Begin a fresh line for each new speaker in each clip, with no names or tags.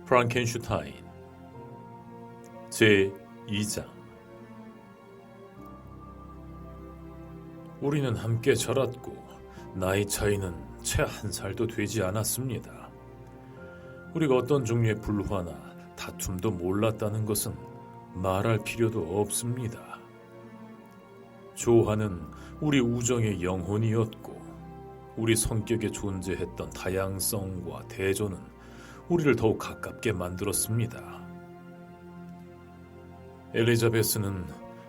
프랑켄슈타인 제2장. 우리는 함께 자랐고 나이 차이는 채 한 살도 되지 않았습니다. 우리가 어떤 종류의 불화나 다툼도 몰랐다는 것은 말할 필요도 없습니다. 조화는 우리 우정의 영혼이었고 우리 성격에 존재했던 다양성과 대조는 우리를 더욱 가깝게 만들었습니다. 엘리자베스는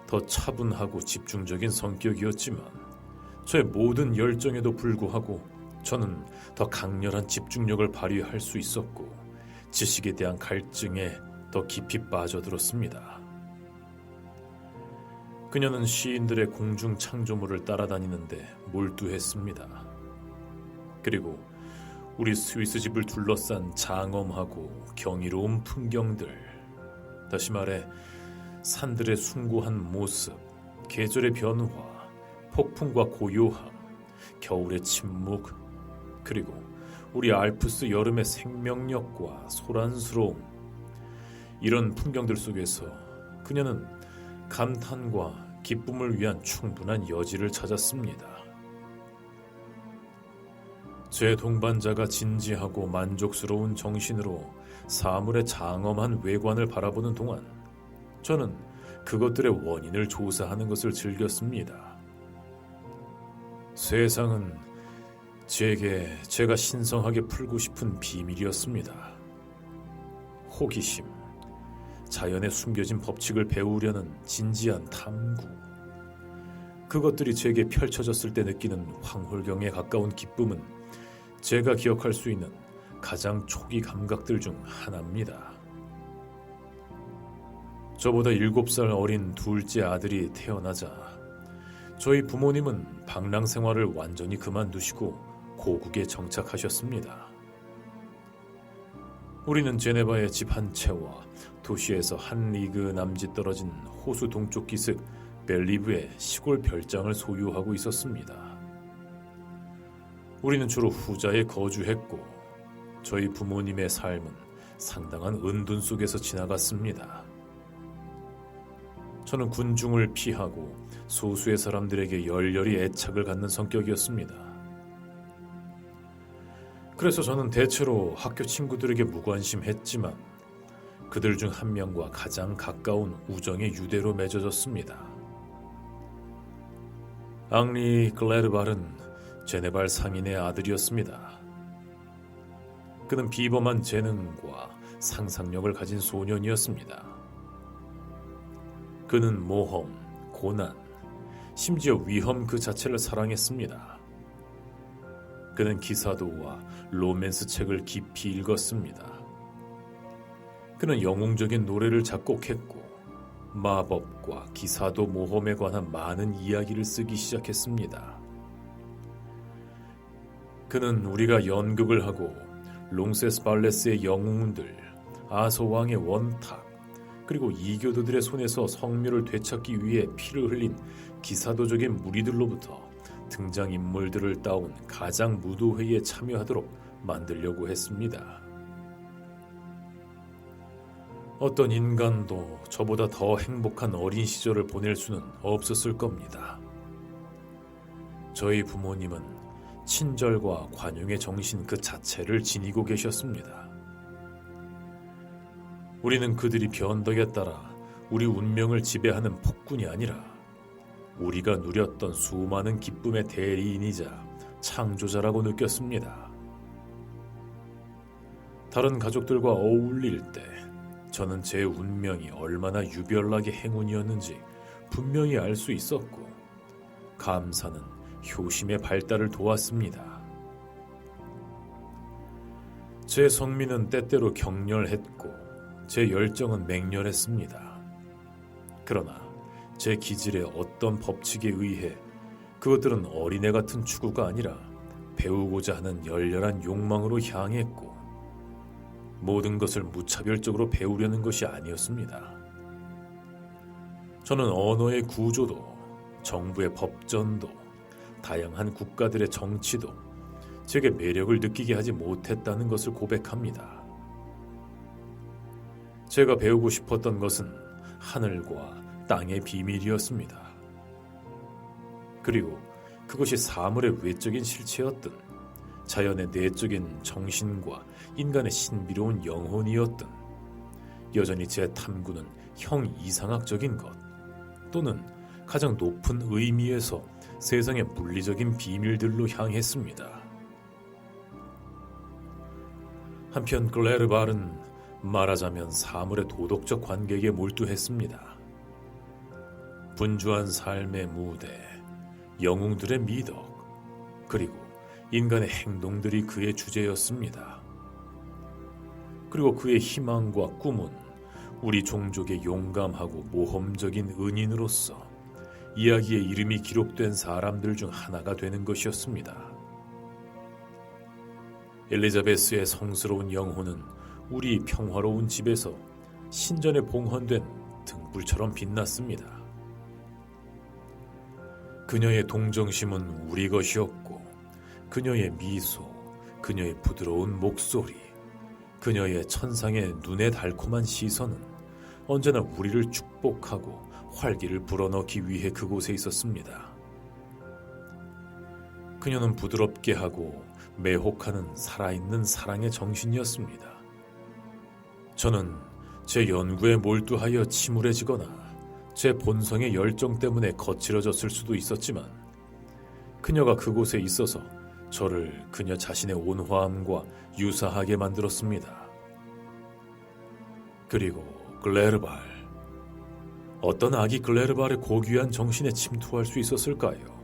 더 차분하고 집중적인 성격이었지만 저의 모든 열정에도 불구하고 저는 더 강렬한 집중력을 발휘할 수 있었고 지식에 대한 갈증에 더 깊이 빠져들었습니다. 그녀는 시인들의 공중 창조물을 따라다니는데 몰두했습니다. 그리고 우리 스위스 집을 둘러싼 장엄하고 경이로운 풍경들, 다시 말해 산들의 숭고한 모습, 계절의 변화, 폭풍과 고요함, 겨울의 침묵, 그리고 우리 알프스 여름의 생명력과 소란스러움, 이런 풍경들 속에서 그녀는 감탄과 기쁨을 위한 충분한 여지를 찾았습니다. 제 동반자가 진지하고 만족스러운 정신으로 사물의 장엄한 외관을 바라보는 동안 저는 그것들의 원인을 조사하는 것을 즐겼습니다. 세상은 제게 제가 신성하게 풀고 싶은 비밀이었습니다. 호기심, 자연에 숨겨진 법칙을 배우려는 진지한 탐구, 그것들이 제게 펼쳐졌을 때 느끼는 황홀경에 가까운 기쁨은 제가 기억할 수 있는 가장 초기 감각들 중 하나입니다. 저보다 7살 어린 둘째 아들이 태어나자 저희 부모님은 방랑 생활을 완전히 그만두시고 고국에 정착하셨습니다. 우리는 제네바의 집 한 채와 도시에서 한 리그 남짓 떨어진 호수 동쪽 기슭 벨리브의 시골 별장을 소유하고 있었습니다. 우리는 주로 후자에 거주했고 저희 부모님의 삶은 상당한 은둔 속에서 지나갔습니다. 저는 군중을 피하고 소수의 사람들에게 열렬히 애착을 갖는 성격이었습니다. 그래서 저는 대체로 학교 친구들에게 무관심했지만 그들 중 한 명과 가장 가까운 우정의 유대로 맺어졌습니다. 앙리 글레르발은 제네발 상인의 아들이었습니다. 그는 비범한 재능과 상상력을 가진 소년이었습니다. 그는 모험, 고난, 심지어 위험 그 자체를 사랑했습니다. 그는 기사도와 로맨스 책을 깊이 읽었습니다. 그는 영웅적인 노래를 작곡했고 마법과 기사도 모험에 관한 많은 이야기를 쓰기 시작했습니다. 그는 우리가 연극을 하고 롱세스발레스의 영웅들, 아서왕의 원탁, 그리고 이교도들의 손에서 성묘를 되찾기 위해 피를 흘린 기사도적인 무리들로부터 등장인물들을 따온 가장 무도회에 참여하도록 만들려고 했습니다. 어떤 인간도 저보다 더 행복한 어린 시절을 보낼 수는 없었을 겁니다. 저희 부모님은 친절과 관용의 정신 그 자체를 지니고 계셨습니다. 우리는 그들이 변덕에 따라 우리 운명을 지배하는 폭군이 아니라 우리가 누렸던 수많은 기쁨의 대리인이자 창조자라고 느꼈습니다. 다른 가족들과 어울릴 때 저는 제 운명이 얼마나 유별나게 행운이었는지 분명히 알 수 있었고 감사는 효심의 발달을 도왔습니다. 제 성미는 때때로 격렬했고 제 열정은 맹렬했습니다. 그러나 제 기질의 어떤 법칙에 의해 그것들은 어린애 같은 추구가 아니라 배우고자 하는 열렬한 욕망으로 향했고 모든 것을 무차별적으로 배우려는 것이 아니었습니다. 저는 언어의 구조도, 정부의 법전도, 다양한 국가들의 정치도 제게 매력을 느끼게 하지 못했다는 것을 고백합니다. 제가 배우고 싶었던 것은 하늘과 땅의 비밀이었습니다. 그리고 그것이 사물의 외적인 실체였든 자연의 내적인 정신과 인간의 신비로운 영혼이었든 여전히 제 탐구는 형이상학적인 것 또는 가장 높은 의미에서 세상의 물리적인 비밀들로 향했습니다. 한편 글레르발은 말하자면 사물의 도덕적 관객에 몰두했습니다. 분주한 삶의 무대, 영웅들의 미덕, 그리고 인간의 행동들이 그의 주제였습니다. 그리고 그의 희망과 꿈은 우리 종족의 용감하고 모험적인 은인으로서 이야기의 이름이 기록된 사람들 중 하나가 되는 것이었습니다. 엘리자베스의 성스러운 영혼은 우리 평화로운 집에서 신전에 봉헌된 등불처럼 빛났습니다. 그녀의 동정심은 우리 것이었고 그녀의 미소, 그녀의 부드러운 목소리, 그녀의 천상의 눈의 달콤한 시선은 언제나 우리를 축복하고 활기를 불어넣기 위해 그곳에 있었습니다. 그녀는 부드럽게 하고 매혹하는 살아있는 사랑의 정신이었습니다. 저는 제 연구에 몰두하여 침울해지거나 제 본성의 열정 때문에 거칠어졌을 수도 있었지만 그녀가 그곳에 있어서 저를 그녀 자신의 온화함과 유사하게 만들었습니다. 그리고 글레르발, 어떤 아기 글레르발의 고귀한 정신에 침투할 수 있었을까요?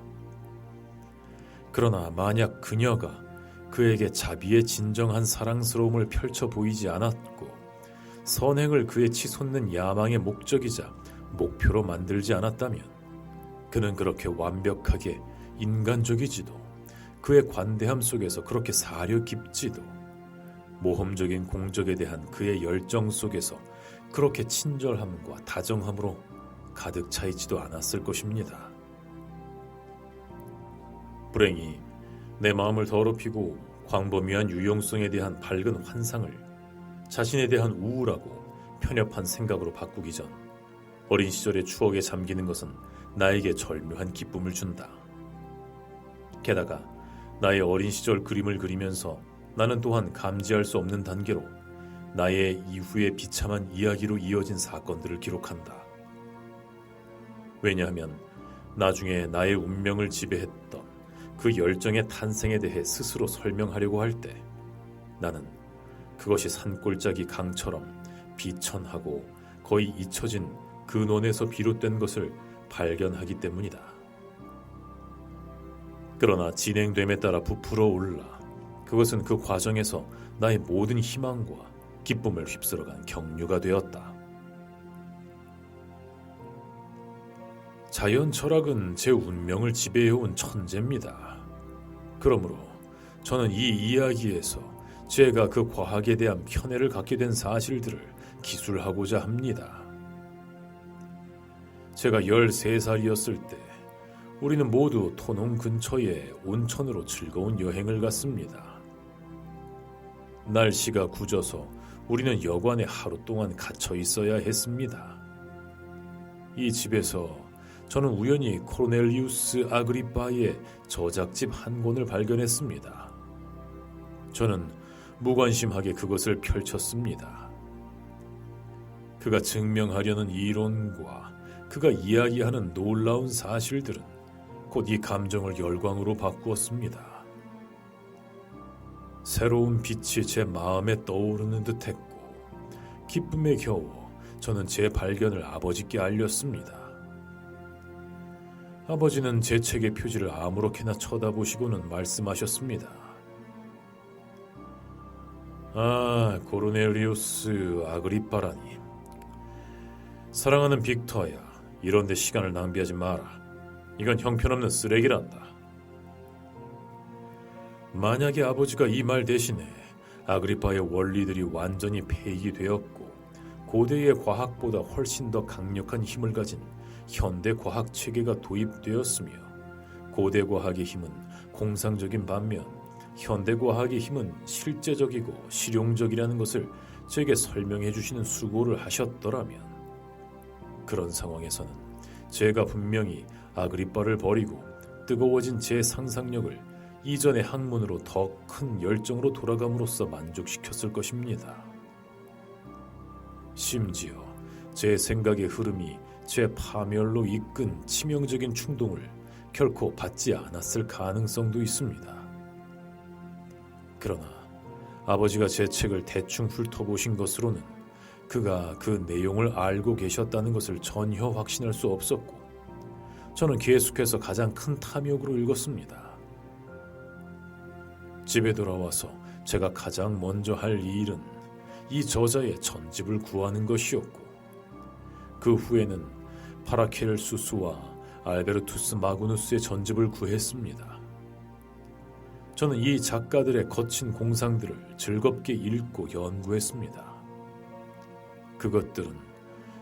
그러나 만약 그녀가 그에게 자비의 진정한 사랑스러움을 펼쳐 보이지 않았고 선행을 그의 치솟는 야망의 목적이자 목표로 만들지 않았다면 그는 그렇게 완벽하게 인간적이지도 그의 관대함 속에서 그렇게 사려 깊지도 모험적인 공적에 대한 그의 열정 속에서 그렇게 친절함과 다정함으로 가득 차 있지도 않았을 것입니다. 불행히 내 마음을 더럽히고 광범위한 유용성에 대한 밝은 환상을 자신에 대한 우울하고 편협한 생각으로 바꾸기 전 어린 시절의 추억에 잠기는 것은 나에게 절묘한 기쁨을 준다. 게다가 나의 어린 시절 그림을 그리면서 나는 또한 감지할 수 없는 단계로 나의 이후의 비참한 이야기로 이어진 사건들을 기록한다. 왜냐하면 나중에 나의 운명을 지배했던 그 열정의 탄생에 대해 스스로 설명하려고 할 때 나는 그것이 산골짜기 강처럼 비천하고 거의 잊혀진 근원에서 비롯된 것을 발견하기 때문이다. 그러나 진행됨에 따라 부풀어 올라 그것은 그 과정에서 나의 모든 희망과 기쁨을 휩쓸어간 경류가 되었다. 자연 철학은 제 운명을 지배해온 천재입니다. 그러므로 저는 이 이야기에서 제가 그 과학에 대한 편애를 갖게 된 사실들을 기술하고자 합니다. 제가 13살이었을 때 우리는 모두 토농 근처의 온천으로 즐거운 여행을 갔습니다. 날씨가 굳어서 우리는 여관에 하루 동안 갇혀 있어야 했습니다. 이 집에서 저는 우연히 코르넬리우스 아그리파의 저작집 한 권을 발견했습니다. 저는 무관심하게 그것을 펼쳤습니다. 그가 증명하려는 이론과 그가 이야기하는 놀라운 사실들은 곧 이 감정을 열광으로 바꾸었습니다. 새로운 빛이 제 마음에 떠오르는 듯했고 기쁨에 겨워 저는 제 발견을 아버지께 알렸습니다. 아버지는 제 책의 표지를 아무렇게나 쳐다보시고는 말씀하셨습니다. 아, 코르넬리우스 아그리파라니. 사랑하는 빅터야, 이런 데 시간을 낭비하지 마라. 이건 형편없는 쓰레기란다. 만약에 아버지가 이 말 대신에 아그리파의 원리들이 완전히 폐기되었고 고대의 과학보다 훨씬 더 강력한 힘을 가진 현대 과학 체계가 도입되었으며 고대 과학의 힘은 공상적인 반면 현대 과학의 힘은 실제적이고 실용적이라는 것을 제게 설명해 주시는 수고를 하셨더라면, 그런 상황에서는 제가 분명히 아그리빠를 버리고 뜨거워진 제 상상력을 이전의 학문으로 더 큰 열정으로 돌아감으로써 만족시켰을 것입니다. 심지어 제 생각의 흐름이 제 파멸로 이끈 치명적인 충동을 결코 받지 않았을 가능성도 있습니다. 그러나 아버지가 제 책을 대충 훑어보신 것으로는 그가 그 내용을 알고 계셨다는 것을 전혀 확신할 수 없었고, 저는 계속해서 가장 큰 탐욕으로 읽었습니다. 집에 돌아와서 제가 가장 먼저 할 일은 이 저자의 전집을 구하는 것이었고, 그 후에는 파라케르수스와 알베르투스 마그누스의 전집을 구했습니다. 저는 이 작가들의 거친 공상들을 즐겁게 읽고 연구했습니다. 그것들은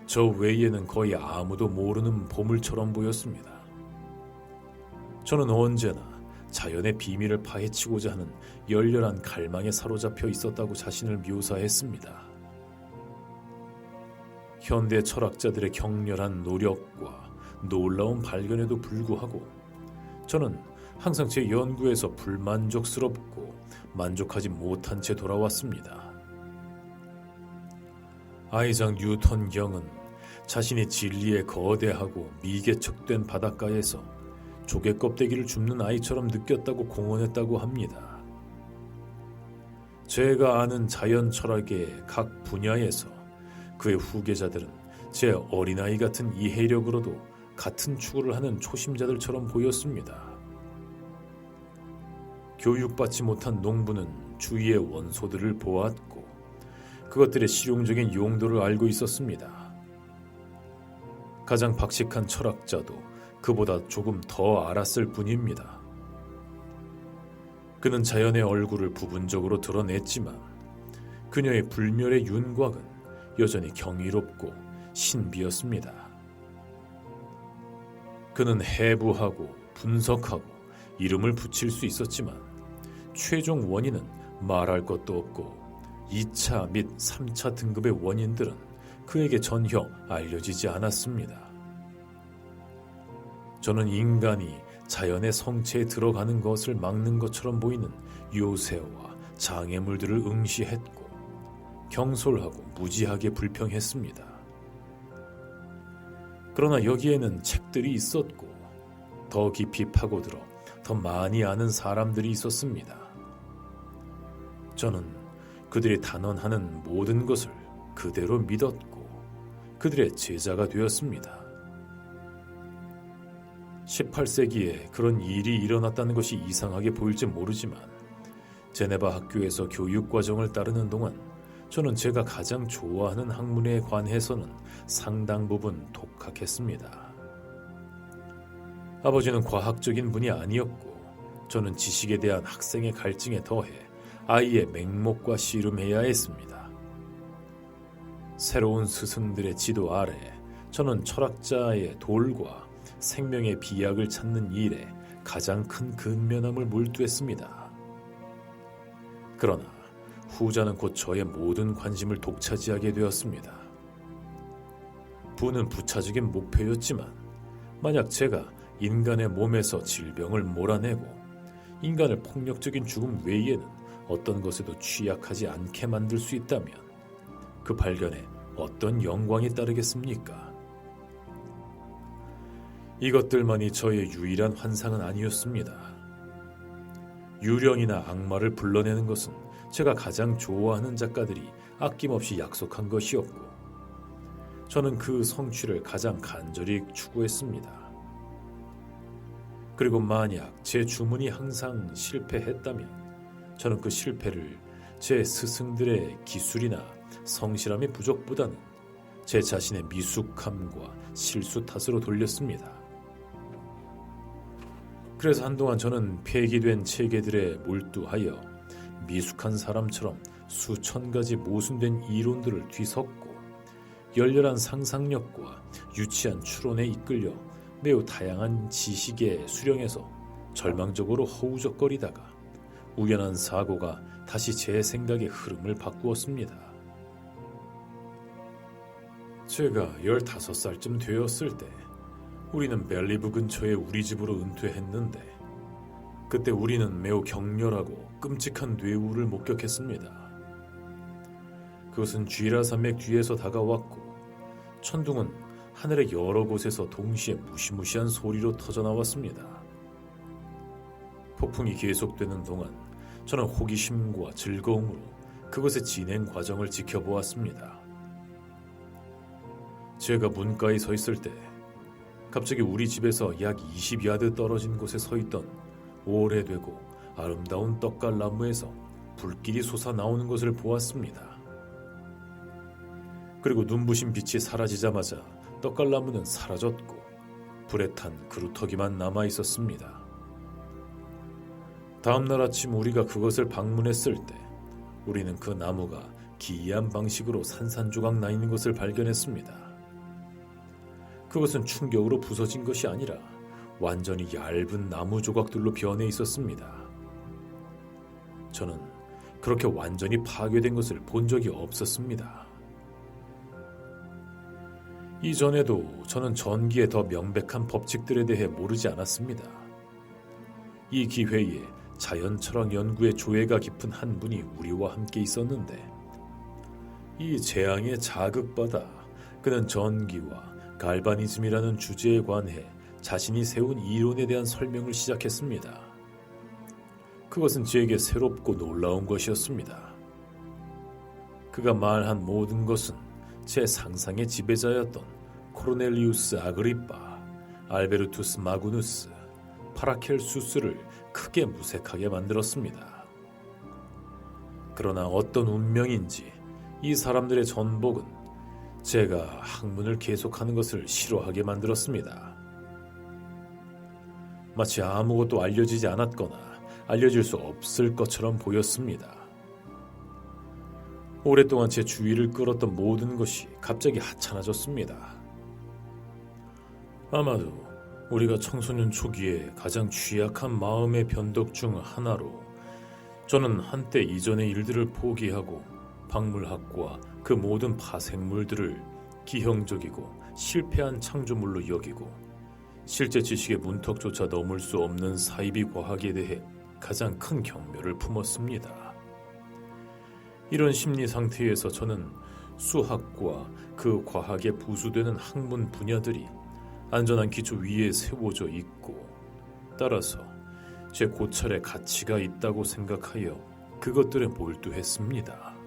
저 외에는 거의 아무도 모르는 보물처럼 보였습니다. 저는 언제나 자연의 비밀을 파헤치고자 하는 열렬한 갈망에 사로잡혀 있었다고 자신을 묘사했습니다. 현대 철학자들의 격렬한 노력과 놀라운 발견에도 불구하고 저는 항상 제 연구에서 불만족스럽고 만족하지 못한 채 돌아왔습니다. 아이작 뉴턴 경은 자신이 진리에 거대하고 미개척된 바닷가에서 조개 껍데기를 줍는 아이처럼 느꼈다고 공언했다고 합니다. 제가 아는 자연 철학의 각 분야에서 그의 후계자들은 제 어린아이 같은 이해력으로도 같은 추구를 하는 초심자들처럼 보였습니다. 교육받지 못한 농부는 주위의 원소들을 보았고 그것들의 실용적인 용도를 알고 있었습니다. 가장 박식한 철학자도 그보다 조금 더 알았을 뿐입니다. 그는 자연의 얼굴을 부분적으로 드러냈지만 그녀의 불멸의 윤곽은 여전히 경이롭고 신비였습니다. 그는 해부하고 분석하고 이름을 붙일 수 있었지만 최종 원인은 말할 것도 없고 2차 및 3차 등급의 원인들은 그에게 전혀 알려지지 않았습니다. 저는 인간이 자연의 성체에 들어가는 것을 막는 것처럼 보이는 요새와 장애물들을 응시했고 경솔하고 무지하게 불평했습니다. 그러나 여기에는 책들이 있었고 더 깊이 파고들어 더 많이 아는 사람들이 있었습니다. 저는 그들이 단언하는 모든 것을 그대로 믿었고 그들의 제자가 되었습니다. 18세기에 그런 일이 일어났다는 것이 이상하게 보일지 모르지만 제네바 학교에서 교육과정을 따르는 동안 저는 제가 가장 좋아하는 학문에 관해서는 상당 부분 독학했습니다. 아버지는 과학적인 분이 아니었고 저는 지식에 대한 학생의 갈증에 더해 아이의 맹목과 씨름해야 했습니다. 새로운 스승들의 지도 아래 저는 철학자의 돌과 생명의 비약을 찾는 일에 가장 큰 근면함을 몰두했습니다. 그러나 후자는 곧 저의 모든 관심을 독차지하게 되었습니다. 부는 부차적인 목표였지만 만약 제가 인간의 몸에서 질병을 몰아내고 인간을 폭력적인 죽음 외에는 어떤 것에도 취약하지 않게 만들 수 있다면 그 발견에 어떤 영광이 따르겠습니까? 이것들만이 저의 유일한 환상은 아니었습니다. 유령이나 악마를 불러내는 것은 제가 가장 좋아하는 작가들이 아낌없이 약속한 것이었고 저는 그 성취를 가장 간절히 추구했습니다. 그리고 만약 제 주문이 항상 실패했다면 저는 그 실패를 제 스승들의 기술이나 성실함의 부족보다는 제 자신의 미숙함과 실수 탓으로 돌렸습니다. 그래서 한동안 저는 폐기된 체계들에 몰두하여 미숙한 사람처럼 수천 가지 모순된 이론들을 뒤섞고 열렬한 상상력과 유치한 추론에 이끌려 매우 다양한 지식에 수령해서 절망적으로 허우적거리다가 우연한 사고가 다시 제 생각의 흐름을 바꾸었습니다. 제가 15살쯤 되었을 때 우리는 벨리브 근처의 우리 집으로 은퇴했는데 그때 우리는 매우 격렬하고 끔찍한 뇌우를 목격했습니다. 그것은 쥐라 산맥 뒤에서 다가왔고 천둥은 하늘의 여러 곳에서 동시에 무시무시한 소리로 터져나왔습니다. 폭풍이 계속되는 동안 저는 호기심과 즐거움으로 그것의 진행 과정을 지켜보았습니다. 제가 문가에 서 있을 때 갑자기 우리 집에서 약 20야드 떨어진 곳에 서 있던 오래되고 아름다운 떡갈나무에서 불길이 솟아나오는 것을 보았습니다. 그리고 눈부신 빛이 사라지자마자 떡갈나무는 사라졌고 불에 탄 그루터기만 남아 있었습니다. 다음 날 아침 우리가 그것을 방문했을 때 우리는 그 나무가 기이한 방식으로 산산조각 나 있는 것을 발견했습니다. 그것은 충격으로 부서진 것이 아니라 완전히 얇은 나무 조각들로 변해 있었습니다. 저는 그렇게 완전히 파괴된 것을 본 적이 없었습니다. 이전에도 저는 전기의 더 명백한 법칙들에 대해 모르지 않았습니다. 이 기회에 자연철학 연구의 조예가 깊은 한 분이 우리와 함께 있었는데 이 재앙에 자극받아 그는 전기와 갈바니즘이라는 주제에 관해 자신이 세운 이론에 대한 설명을 시작했습니다. 그것은 제게 새롭고 놀라운 것이었습니다. 그가 말한 모든 것은 제 상상의 지배자였던 코르넬리우스 아그리파, 알베르투스 마구누스, 파라켈수스를 크게 무색하게 만들었습니다. 그러나 어떤 운명인지 이 사람들의 전복은 제가 학문을 계속하는 것을 싫어하게 만들었습니다. 마치 아무것도 알려지지 않았거나 알려질 수 없을 것처럼 보였습니다. 오랫동안 제 주의를 끌었던 모든 것이 갑자기 하찮아졌습니다. 아마도 우리가 청소년 초기에 가장 취약한 마음의 변덕 중 하나로 저는 한때 이전의 일들을 포기하고 박물학과 그 모든 파생물들을 기형적이고 실패한 창조물로 여기고 실제 지식의 문턱조차 넘을 수 없는 사이비 과학에 대해 가장 큰 경멸을 품었습니다. 이런 심리 상태에서 저는 수학과 그 과학에 부수되는 학문 분야들이 안전한 기초 위에 세워져 있고 따라서 제 고찰에 가치가 있다고 생각하여 그것들에 몰두했습니다.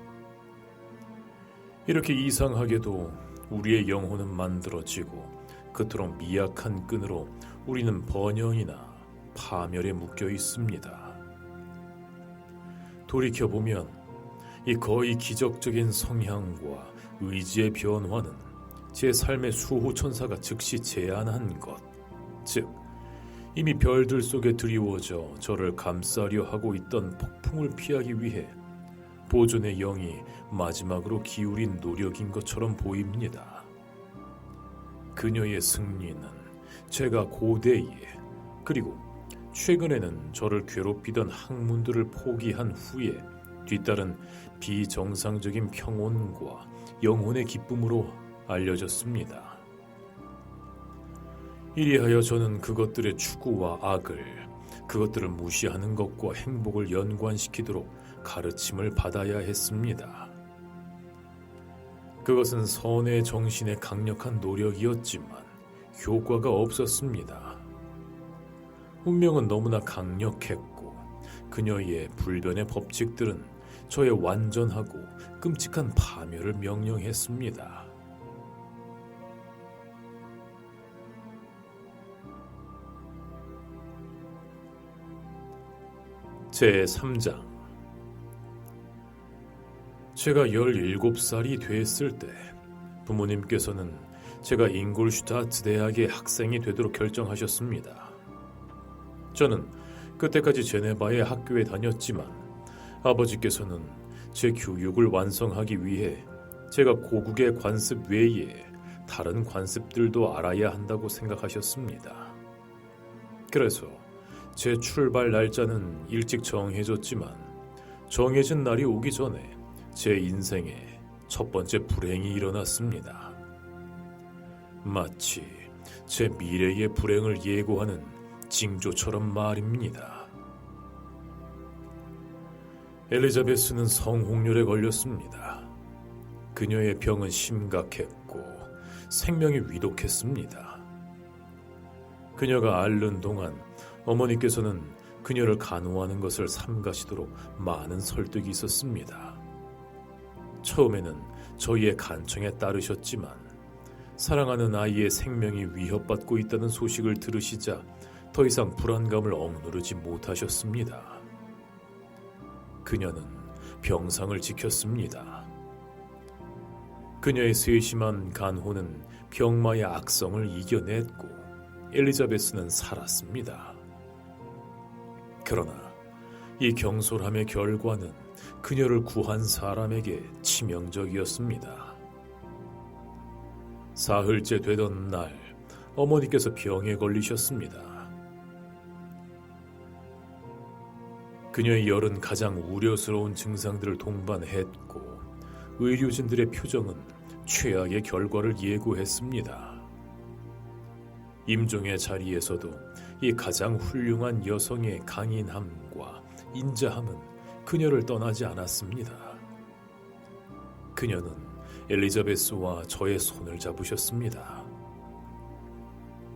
이렇게 이상하게도 우리의 영혼은 만들어지고 그토록 미약한 끈으로 우리는 번영이나 파멸에 묶여 있습니다. 돌이켜보면 이 거의 기적적인 성향과 의지의 변화는 제 삶의 수호천사가 즉시 제안한 것, 즉 이미 별들 속에 드리워져 저를 감싸려 하고 있던 폭풍을 피하기 위해 보존의 영이 마지막으로 기울인 노력인 것처럼 보입니다. 그녀의 승리는 제가 고대에 그리고 최근에는 저를 괴롭히던 학문들을 포기한 후에 뒤따른 비정상적인 평온과 영혼의 기쁨으로 알려졌습니다. 이리하여 저는 그것들의 추구와 악을, 그것들을 무시하는 것과 행복을 연관시키도록 가르침을 받아야 했습니다. 그것은 선의 정신의 강력한 노력이었지만 효과가 없었습니다. 운명은 너무나 강력했고 그녀의 불변의 법칙들은 저의 완전하고 끔찍한 파멸을 명령했습니다. 제3장 제가 17살이 됐을 때 부모님께서는 제가 잉골슈타트 대학의 학생이 되도록 결정하셨습니다. 저는 그때까지 제네바의 학교에 다녔지만 아버지께서는 제 교육을 완성하기 위해 제가 고국의 관습 외에 다른 관습들도 알아야 한다고 생각하셨습니다. 그래서 제 출발 날짜는 일찍 정해졌지만 정해진 날이 오기 전에 제 인생에 첫 번째 불행이 일어났습니다. 마치 제 미래의 불행을 예고하는 징조처럼 말입니다. 엘리자베스는 성홍열에 걸렸습니다. 그녀의 병은 심각했고 생명이 위독했습니다. 그녀가 앓는 동안 어머니께서는 그녀를 간호하는 것을 삼가시도록 많은 설득이 있었습니다. 처음에는 저희의 간청에 따르셨지만 사랑하는 아이의 생명이 위협받고 있다는 소식을 들으시자 더 이상 불안감을 억누르지 못하셨습니다. 그녀는 병상을 지켰습니다. 그녀의 세심한 간호는 병마의 악성을 이겨냈고 엘리자베스는 살았습니다. 그러나 이 경솔함의 결과는 그녀를 구한 사람에게 치명적이었습니다. 사흘째 되던 날 어머니께서 병에 걸리셨습니다. 그녀의 열은 가장 우려스러운 증상들을 동반했고 의료진들의 표정은 최악의 결과를 예고했습니다. 임종의 자리에서도 이 가장 훌륭한 여성의 강인함과 인자함은 그녀를 떠나지 않았습니다. 그녀는 엘리자베스와 저의 손을 잡으셨습니다.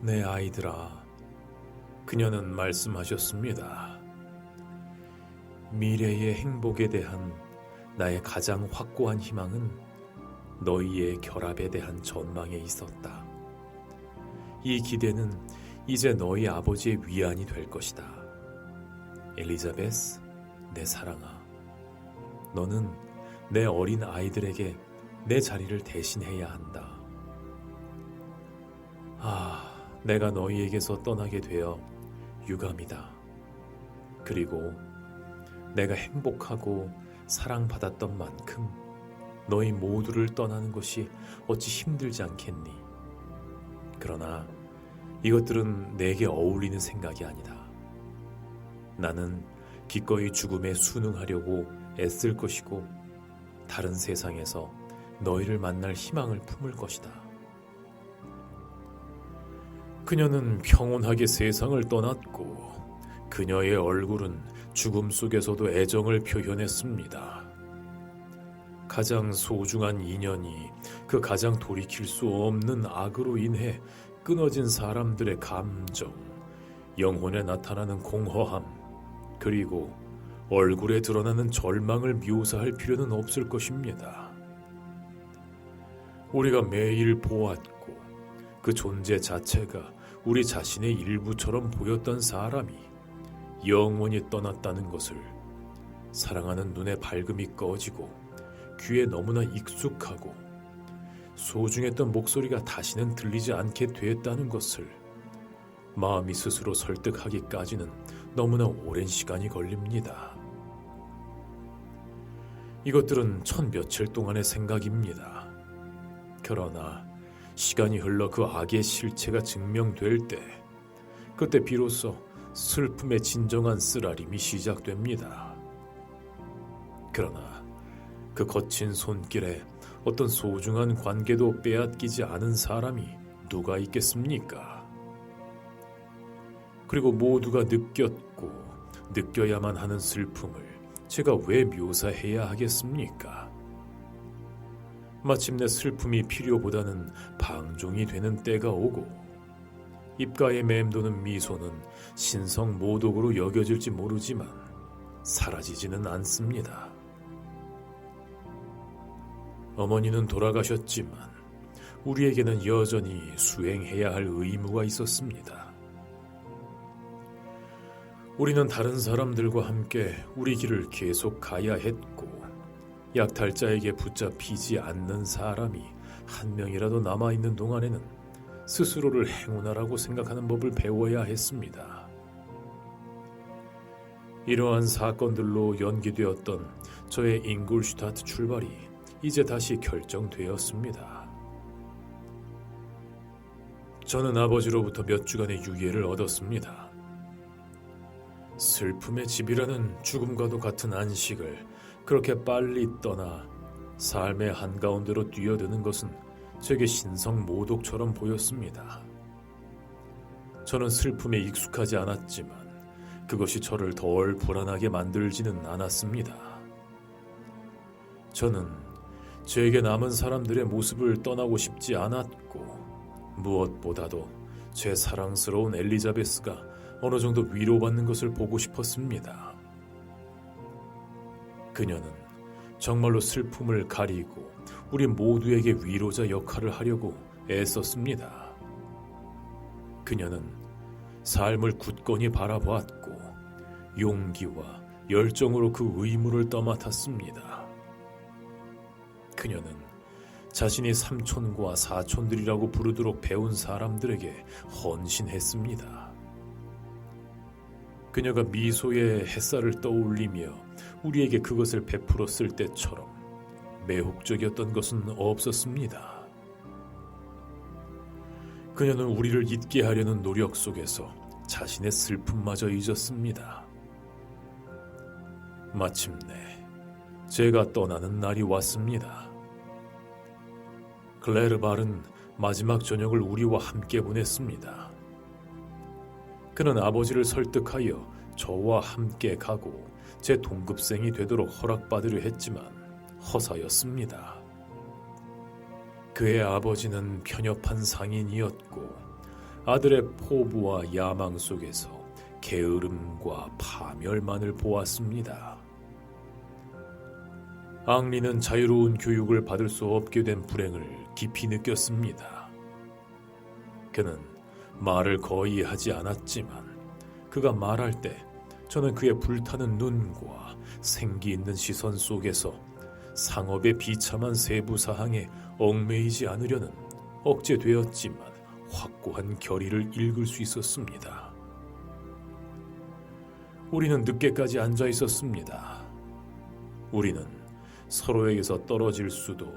내 아이들아, 그녀는 말씀하셨습니다. 미래의 행복에 대한 나의 가장 확고한 희망은 너희의 결합에 대한 전망에 있었다. 이 기대는 이제 너희 아버지의 위안이 될 것이다. 엘리자베스, 내 사랑아, 너는 내 어린 아이들에게 내 자리를 대신해야 한다. 내가 너희에게서 떠나게 되어 유감이다. 그리고 내가 행복하고 사랑받았던 만큼 너희 모두를 떠나는 것이 어찌 힘들지 않겠니? 그러나 이것들은 내게 어울리는 생각이 아니다. 나는 기꺼이 죽음에 순응하려고 애쓸 것이고 다른 세상에서 너희를 만날 희망을 품을 것이다. 그녀는 평온하게 세상을 떠났고 그녀의 얼굴은 죽음 속에서도 애정을 표현했습니다. 가장 소중한 인연이 그 가장 돌이킬 수 없는 악으로 인해 끊어진 사람들의 감정, 영혼에 나타나는 공허함, 그리고 얼굴에 드러나는 절망을 묘사할 필요는 없을 것입니다. 우리가 매일 보았고 그 존재 자체가 우리 자신의 일부처럼 보였던 사람이 영원히 떠났다는 것을 사랑하는 눈의 밝음이 꺼지고 귀에 너무나 익숙하고 소중했던 목소리가 다시는 들리지 않게 됐다는 것을 마음이 스스로 설득하기까지는 너무나 오랜 시간이 걸립니다. 이것들은 천 며칠 동안의 생각입니다. 그러나 시간이 흘러 그 악의 실체가 증명될 때 그때 비로소 슬픔의 진정한 쓰라림이 시작됩니다. 그러나 그 거친 손길에 어떤 소중한 관계도 빼앗기지 않은 사람이 누가 있겠습니까? 그리고 모두가 느꼈고 느껴야만 하는 슬픔을 제가 왜 묘사해야 하겠습니까? 마침내 슬픔이 필요보다는 방종이 되는 때가 오고 입가에 맴도는 미소는 신성 모독으로 여겨질지 모르지만 사라지지는 않습니다. 어머니는 돌아가셨지만 우리에게는 여전히 수행해야 할 의무가 있었습니다. 우리는 다른 사람들과 함께 우리 길을 계속 가야 했고 약탈자에게 붙잡히지 않는 사람이 한 명이라도 남아있는 동안에는 스스로를 행운하라고 생각하는 법을 배워야 했습니다. 이러한 사건들로 연기되었던 저의 잉골슈타트 출발이 이제 다시 결정되었습니다. 저는 아버지로부터 몇 주간의 유예를 얻었습니다. 슬픔의 집이라는 죽음과도 같은 안식을 그렇게 빨리 떠나 삶의 한가운데로 뛰어드는 것은 제게 신성모독처럼 보였습니다. 저는 슬픔에 익숙하지 않았지만 그것이 저를 덜 불안하게 만들지는 않았습니다. 저는 제게 남은 사람들의 모습을 떠나고 싶지 않았고 무엇보다도 제 사랑스러운 엘리자베스가 어느 정도 위로받는 것을 보고 싶었습니다. 그녀는 정말로 슬픔을 가리고 우리 모두에게 위로자 역할을 하려고 애썼습니다. 그녀는 삶을 굳건히 바라보았고 용기와 열정으로 그 의무를 떠맡았습니다. 그녀는 자신이 삼촌과 사촌들이라고 부르도록 배운 사람들에게 헌신했습니다. 그녀가 미소의 햇살을 떠올리며 우리에게 그것을 베풀었을 때처럼 매혹적이었던 것은 없었습니다. 그녀는 우리를 잊게 하려는 노력 속에서 자신의 슬픔마저 잊었습니다. 마침내 제가 떠나는 날이 왔습니다. 클레르발은 마지막 저녁을 우리와 함께 보냈습니다. 그는 아버지를 설득하여 저와 함께 가고 제 동급생이 되도록 허락받으려 했지만 허사였습니다. 그의 아버지는 편협한 상인이었고 아들의 포부와 야망 속에서 게으름과 파멸만을 보았습니다. 앙리는 자유로운 교육을 받을 수 없게 된 불행을 깊이 느꼈습니다. 그는 말을 거의 하지 않았지만 그가 말할 때 저는 그의 불타는 눈과 생기 있는 시선 속에서 상업의 비참한 세부 사항에 얽매이지 않으려는 억제되었지만 확고한 결의를 읽을 수 있었습니다. 우리는 늦게까지 앉아 있었습니다. 우리는 서로에게서 떨어질 수도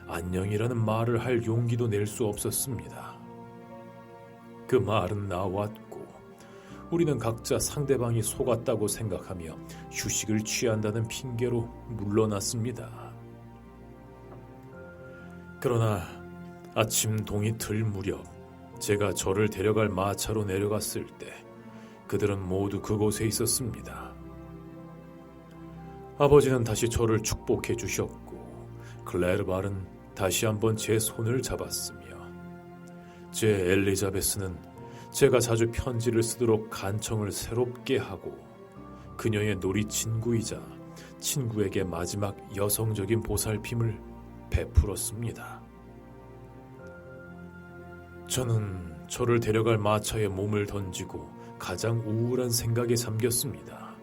안녕이라는 말을 할 용기도 낼 수 없었습니다. 그 말은 나왔고 우리는 각자 상대방이 속았다고 생각하며 휴식을 취한다는 핑계로 물러났습니다. 그러나 아침 동이 들 무렵 제가 저를 데려갈 마차로 내려갔을 때 그들은 모두 그곳에 있었습니다. 아버지는 다시 저를 축복해 주셨고 클레르발은 다시 한번 제 손을 잡았으며 제 엘리자베스는 제가 자주 편지를 쓰도록 간청을 새롭게 하고 그녀의 놀이 친구이자 친구에게 마지막 여성적인 보살핌을 베풀었습니다. 저는 저를 데려갈 마차에 몸을 던지고 가장 우울한 생각에 잠겼습니다.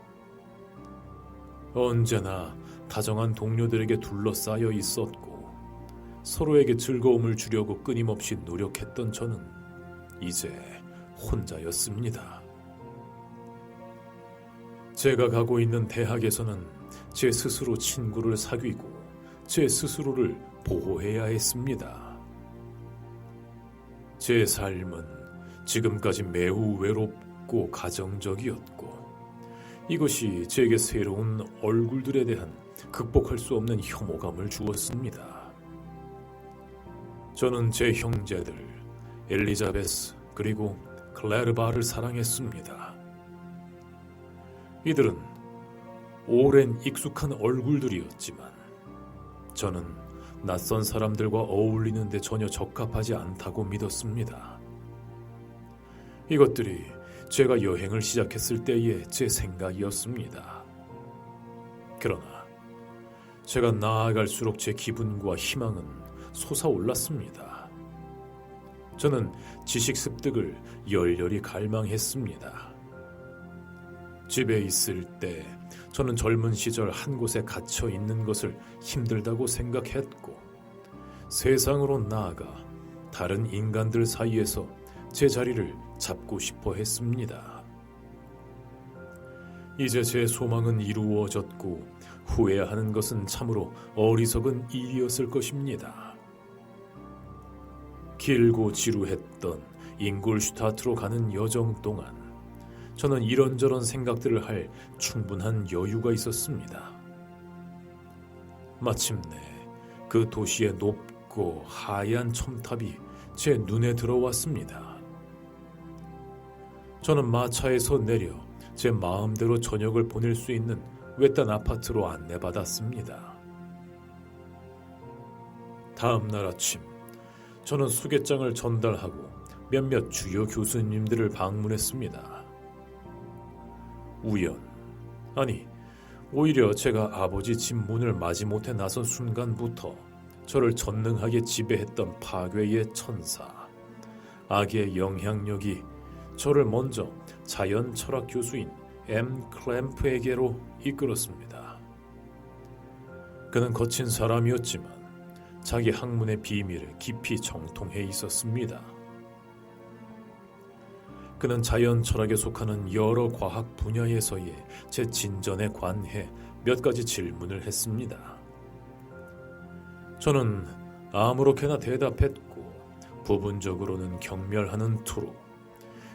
언제나 다정한 동료들에게 둘러싸여 있었고 서로에게 즐거움을 주려고 끊임없이 노력했던 저는 이제 혼자였습니다. 제가 가고 있는 대학에서는 제 스스로 친구를 사귀고 제 스스로를 보호해야 했습니다. 제 삶은 지금까지 매우 외롭고 가정적이었고 이것이 제게 새로운 얼굴들에 대한 극복할 수 없는 혐오감을 주었습니다. 저는 제 형제들 엘리자베스 그리고 클레르바를 사랑했습니다. 이들은 오랜 익숙한 얼굴들이었지만 저는 낯선 사람들과 어울리는 데 전혀 적합하지 않다고 믿었습니다. 이것들이 제가 여행을 시작했을 때의 제 생각이었습니다. 그러나 제가 나아갈수록 제 기분과 희망은 솟아올랐습니다. 저는 지식 습득을 열렬히 갈망했습니다. 집에 있을 때 저는 젊은 시절 한 곳에 갇혀 있는 것을 힘들다고 생각했고 세상으로 나아가 다른 인간들 사이에서 제 자리를 잡고 싶어 했습니다. 이제 제 소망은 이루어졌고 후회하는 것은 참으로 어리석은 일이었을 것입니다. 길고 지루했던 잉골슈타트로 가는 여정 동안 저는 이런저런 생각들을 할 충분한 여유가 있었습니다. 마침내 그 도시의 높고 높고 하얀 첨탑이 제 눈에 들어왔습니다. 저는 마차에서 내려 제 마음대로 저녁을 보낼 수 있는 외딴 아파트로 안내받았습니다. 다음 날 아침, 저는 수계장을 전달하고 몇몇 주요 교수님들을 방문했습니다. 아니 오히려 제가 아버지 집 문을 마지못해 나선 순간부터 저를 전능하게 지배했던 파괴의 천사, 악의 영향력이 저를 먼저 자연 철학 교수인 클램프에게로 이끌었습니다. 그는 거친 사람이었지만 자기 학문의 비밀을 깊이 정통해 있었습니다. 그는 자연 철학에 속하는 여러 과학 분야에서의 제 진전에 관해 몇 가지 질문을 했습니다. 저는 아무렇게나 대답했고 부분적으로는 경멸하는 투로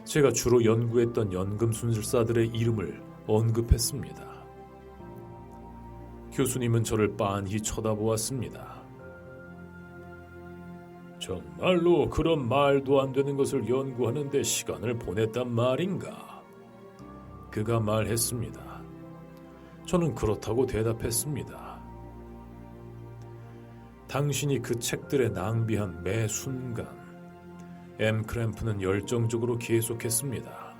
제가 주로 연구했던 연금술사들의 이름을 언급했습니다. 교수님은 저를 빤히 쳐다보았습니다. 정말로 그런 말도 안 되는 것을 연구하는 데 시간을 보냈단 말인가? 그가 말했습니다. 저는 그렇다고 대답했습니다. 당신이 그 책들에 낭비한 매 순간, 크램프는 열정적으로 계속했습니다.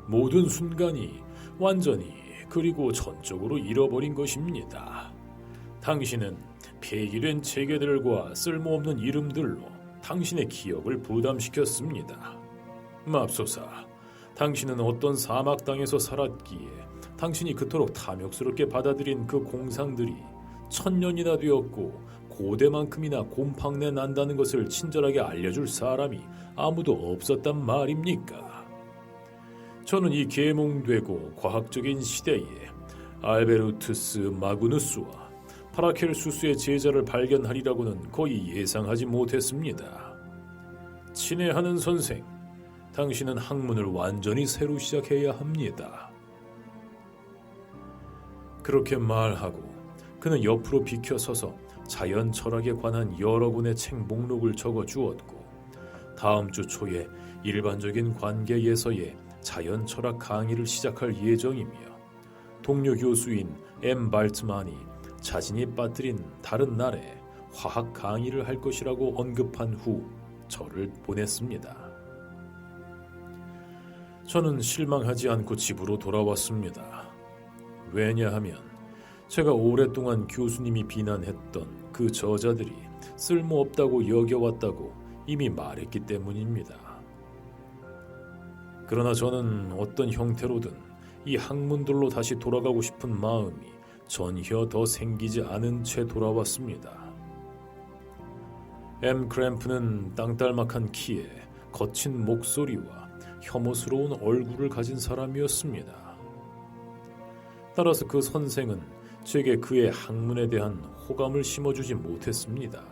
모든 순간이 완전히 그리고 전적으로 잃어버린 것입니다. 당신은 폐기된 체계들과 쓸모없는 이름들로 당신의 기억을 부담시켰습니다. 맙소사, 당신은 어떤 사막 땅에서 살았기에 당신이 그토록 탐욕스럽게 받아들인 그 공상들이 1000년이나 되었고 고대만큼이나 곰팡내 난다는 것을 친절하게 알려줄 사람이 아무도 없었단 말입니까? 저는 이 계몽되고 과학적인 시대에 알베르투스 마그누스와 파라켈수스의 제자를 발견하리라고는 거의 예상하지 못했습니다. 친애하는 선생, 당신은 학문을 완전히 새로 시작해야 합니다. 그렇게 말하고 그는 옆으로 비켜서서 자연 철학에 관한 여러 권의 책 목록을 적어 주었고 다음 주 초에 일반적인 관계에서의 자연 철학 강의를 시작할 예정이며 동료 교수인 발트만이 자신이 빠뜨린 다른 날에 화학 강의를 할 것이라고 언급한 후 저를 보냈습니다. 저는 실망하지 않고 집으로 돌아왔습니다. 왜냐하면 제가 오랫동안 교수님이 비난했던 그 저자들이 쓸모없다고 여겨왔다고 이미 말했기 때문입니다. 그러나 저는 어떤 형태로든 이 학문들로 다시 돌아가고 싶은 마음이 전혀 더 생기지 않은 채 돌아왔습니다. 크램프는 땅딸막한 키에 거친 목소리와 혐오스러운 얼굴을 가진 사람이었습니다. 따라서 그 선생은 제게 그의 학문에 대한 호감을 심어주지 못했습니다.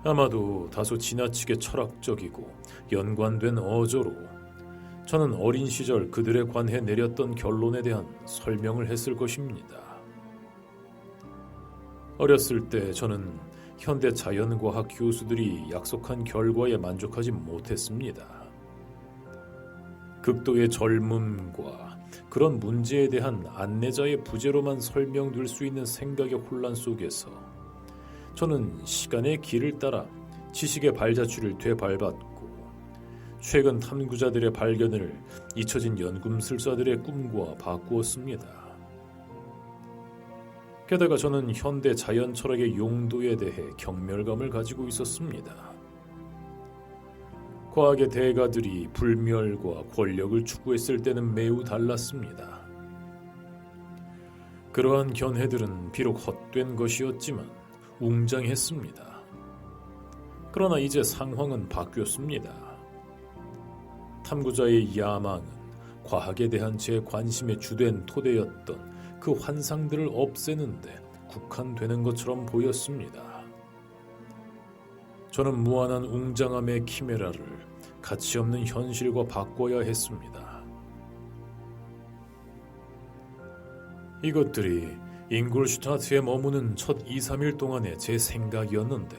아마도 다소 지나치게 철학적이고 연관된 어조로 저는 어린 시절 그들에 관해 내렸던 결론에 대한 설명을 했을 것입니다. 어렸을 때 저는 현대 자연과학 교수들이 약속한 결과에 만족하지 못했습니다. 극도의 젊음과 그런 문제에 대한 안내자의 부재로만 설명될 수 있는 생각의 혼란 속에서 저는 시간의 길을 따라 지식의 발자취를 되밟았고 최근 탐구자들의 발견을 잊혀진 연금술사들의 꿈과 바꾸었습니다. 게다가 저는 현대 자연 철학의 용도에 대해 경멸감을 가지고 있었습니다. 과학의 대가들이 불멸과 권력을 추구했을 때는 매우 달랐습니다. 그러한 견해들은 비록 헛된 것이었지만 웅장했습니다. 그러나 이제 상황은 바뀌었습니다. 탐구자의 야망은 과학에 대한 제 관심의 주된 토대였던 그 환상들을 없애는데 국한되는 것처럼 보였습니다. 저는 무한한 웅장함의 키메라를 가치없는 현실과 바꿔야 했습니다. 이것들이 잉굴슈타트에 머무는 첫 2, 3일 동안의 제 생각이었는데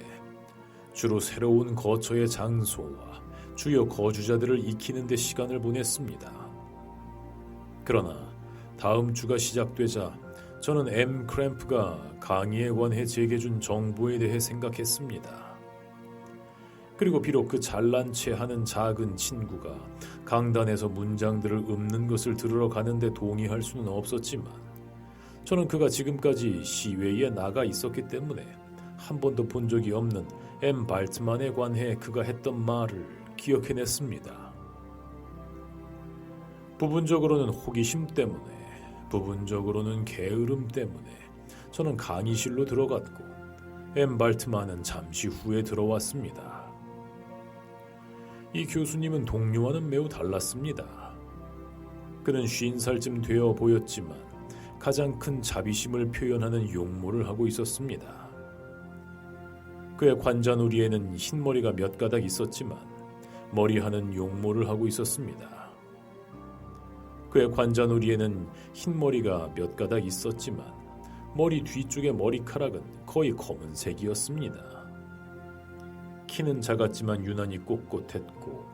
주로 새로운 거처의 장소와 주요 거주자들을 익히는 데 시간을 보냈습니다. 그러나 다음 주가 시작되자 저는 M. 크램프가 강의에 관해 제게 준 정보에 대해 생각했습니다. 그리고 비록 그 잘난 체하는 작은 친구가 강단에서 문장들을 읊는 것을 들으러 가는데 동의할 수는 없었지만 저는 그가 지금까지 시외에 나가 있었기 때문에 한 번도 본 적이 없는 M. 발트만에 관해 그가 했던 말을 기억해냈습니다. 부분적으로는 호기심 때문에, 부분적으로는 게으름 때문에 저는 강의실로 들어갔고 M. 발트만은 잠시 후에 들어왔습니다. 이 교수님은 동료와는 매우 달랐습니다. 그는 50살쯤 되어 보였지만 가장 큰 자비심을 표현하는 용모를 하고 있었습니다. 그의 관자놀이에는 흰머리가 몇 가닥 있었지만 머리하는 용모를 하고 있었습니다. 그의 관자놀이에는 흰머리가 몇 가닥 있었지만 머리 뒤쪽의 머리카락은 거의 검은색이었습니다. 키는 작았지만 유난히 꼿꼿했고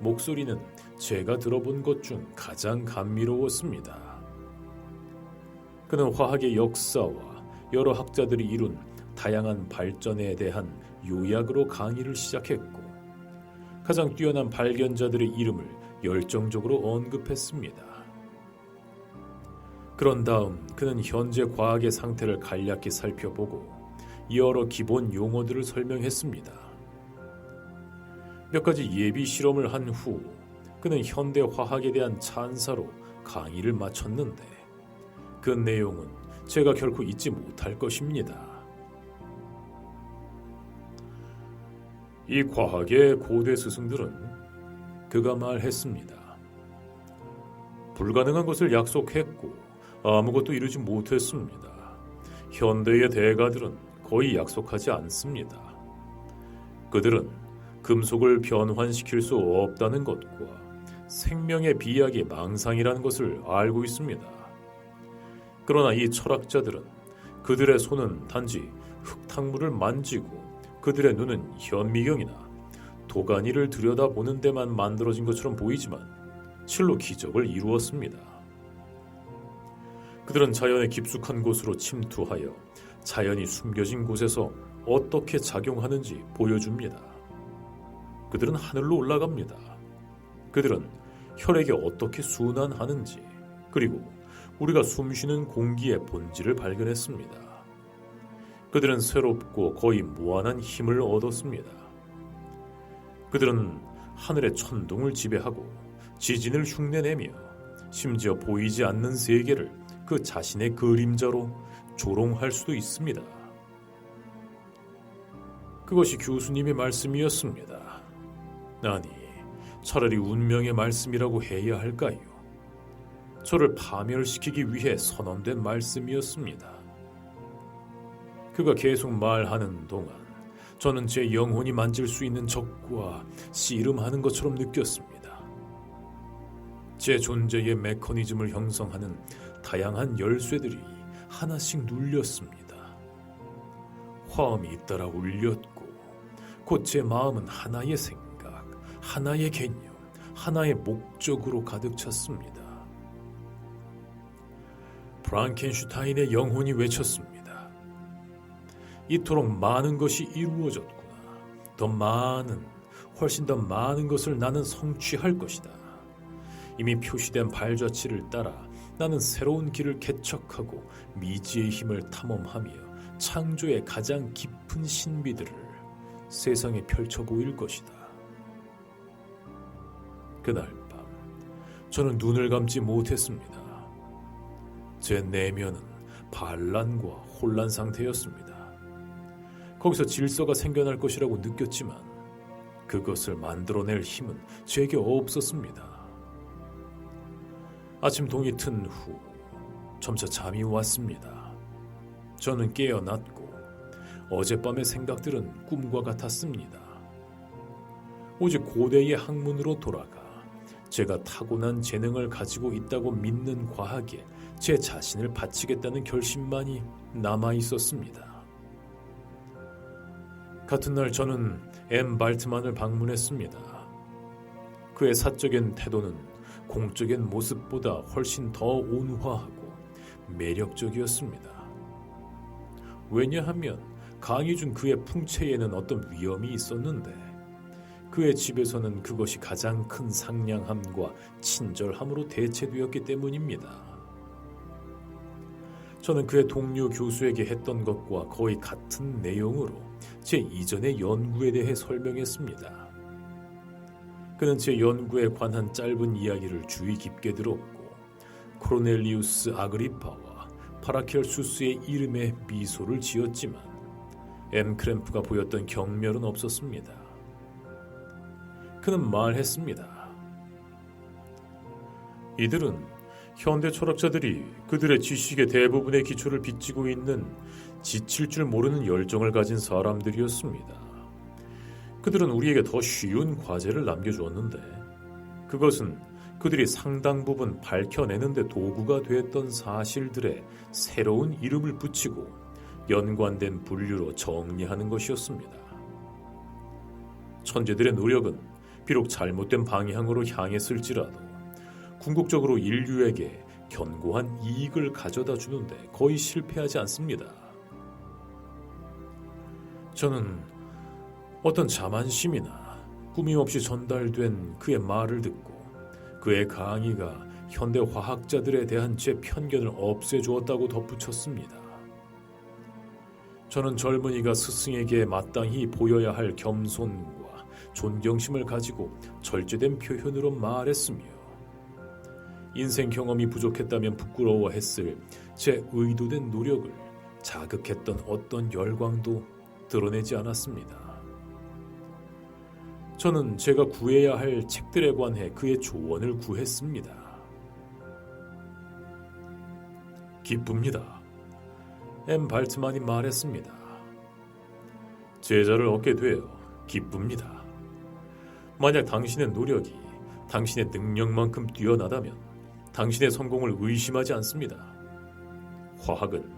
목소리는 제가 들어본 것 중 가장 감미로웠습니다. 그는 화학의 역사와 여러 학자들이 이룬 다양한 발전에 대한 요약으로 강의를 시작했고 가장 뛰어난 발견자들의 이름을 열정적으로 언급했습니다. 그런 다음 그는 현재 과학의 상태를 간략히 살펴보고 여러 기본 용어들을 설명했습니다. 몇 가지 예비 실험을 한 후 그는 현대 화학에 대한 찬사로 강의를 마쳤는데 그 내용은 제가 결코 잊지 못할 것입니다. 이 과학의 고대 스승들은 그가 말했습니다. 불가능한 것을 약속했고 아무것도 이루지 못했습니다. 현대의 대가들은 거의 약속하지 않습니다. 그들은 금속을 변환시킬 수 없다는 것과 생명의 비약이 망상이라는 것을 알고 있습니다. 그러나 이 철학자들은 그들의 손은 단지 흙탕물을 만지고 그들의 눈은 현미경이나 도가니를 들여다보는 데만 만들어진 것처럼 보이지만 실로 기적을 이루었습니다. 그들은 자연의 깊숙한 곳으로 침투하여 자연이 숨겨진 곳에서 어떻게 작용하는지 보여줍니다. 그들은 하늘로 올라갑니다. 그들은 혈액이 어떻게 순환하는지 그리고 우리가 숨쉬는 공기의 본질을 발견했습니다. 그들은 새롭고 거의 무한한 힘을 얻었습니다. 그들은 하늘의 천둥을 지배하고 지진을 흉내내며 심지어 보이지 않는 세계를 그 자신의 그림자로 조롱할 수도 있습니다. 그것이 교수님의 말씀이었습니다. 아니, 차라리 운명의 말씀이라고 해야 할까요? 저를 파멸시키기 위해 선언된 말씀이었습니다. 그가 계속 말하는 동안 저는 제 영혼이 만질 수 있는 적과 씨름하는 것처럼 느꼈습니다. 제 존재의 메커니즘을 형성하는 다양한 열쇠들이 하나씩 눌렸습니다. 화음이 잇따라 울렸고 곧 제 마음은 하나의 생각, 하나의 개념, 하나의 목적으로 가득 찼습니다. 프랑켄슈타인의 영혼이 외쳤습니다. 이토록 많은 것이 이루어졌구나. 더 많은, 훨씬 더 많은 것을 나는 성취할 것이다. 이미 표시된 발자취를 따라 나는 새로운 길을 개척하고 미지의 힘을 탐험하며 창조의 가장 깊은 신비들을 세상에 펼쳐 보일 것이다. 그날 밤 저는 눈을 감지 못했습니다. 제 내면은 반란과 혼란 상태였습니다. 거기서 질서가 생겨날 것이라고 느꼈지만 그것을 만들어낼 힘은 제게 없었습니다. 아침 동이 튼 후 점차 잠이 왔습니다. 저는 깨어났고 어젯밤의 생각들은 꿈과 같았습니다. 오직 고대의 학문으로 돌아가 제가 타고난 재능을 가지고 있다고 믿는 과학에 제 자신을 바치겠다는 결심만이 남아 있었습니다. 같은 날 저는 엠 발트만을 방문했습니다. 그의 사적인 태도는 공적인 모습보다 훨씬 더 온화하고 매력적이었습니다. 왜냐하면 강의 중 그의 풍채에는 어떤 위험이 있었는데 그의 집에서는 그것이 가장 큰 상냥함과 친절함으로 대체되었기 때문입니다. 저는 그의 동료 교수에게 했던 것과 거의 같은 내용으로 제 이전의 연구에 대해 설명했습니다. 그는 제 연구에 관한 짧은 이야기를 주의 깊게 들었고 코르넬리우스 아그리파와 파라켈수스의 이름에 미소를 지었지만 엠 크램프가 보였던 경멸은 없었습니다. 그는 말했습니다. 이들은 현대 철학자들이 그들의 지식의 대부분의 기초를 빚지고 있는 지칠 줄 모르는 열정을 가진 사람들이었습니다. 그들은 우리에게 더 쉬운 과제를 남겨주었는데 그것은 그들이 상당 부분 밝혀내는 데 도구가 되었던 사실들의 새로운 이름을 붙이고 연관된 분류로 정리하는 것이었습니다. 천재들의 노력은 비록 잘못된 방향으로 향했을지라도 궁극적으로 인류에게 견고한 이익을 가져다 주는데 거의 실패하지 않습니다. 저는 어떤 자만심이나 꾸밈없이 전달된 그의 말을 듣고 그의 강의가 현대 화학자들에 대한 제 편견을 없애주었다고 덧붙였습니다. 저는 젊은이가 스승에게 마땅히 보여야 할 겸손과 존경심을 가지고 절제된 표현으로 말했으며 인생 경험이 부족했다면 부끄러워했을 제 의도된 노력을 자극했던 어떤 열광도 드러내지 않았습니다. 저는 제가 구해야 할 책들에 관해 그의 조언을 구했습니다. 기쁩니다. 엠 발트만이 말했습니다. 제자를 얻게 되어 기쁩니다. 만약 당신의 노력이 당신의 능력만큼 뛰어나다면 당신의 성공을 의심하지 않습니다. 화학은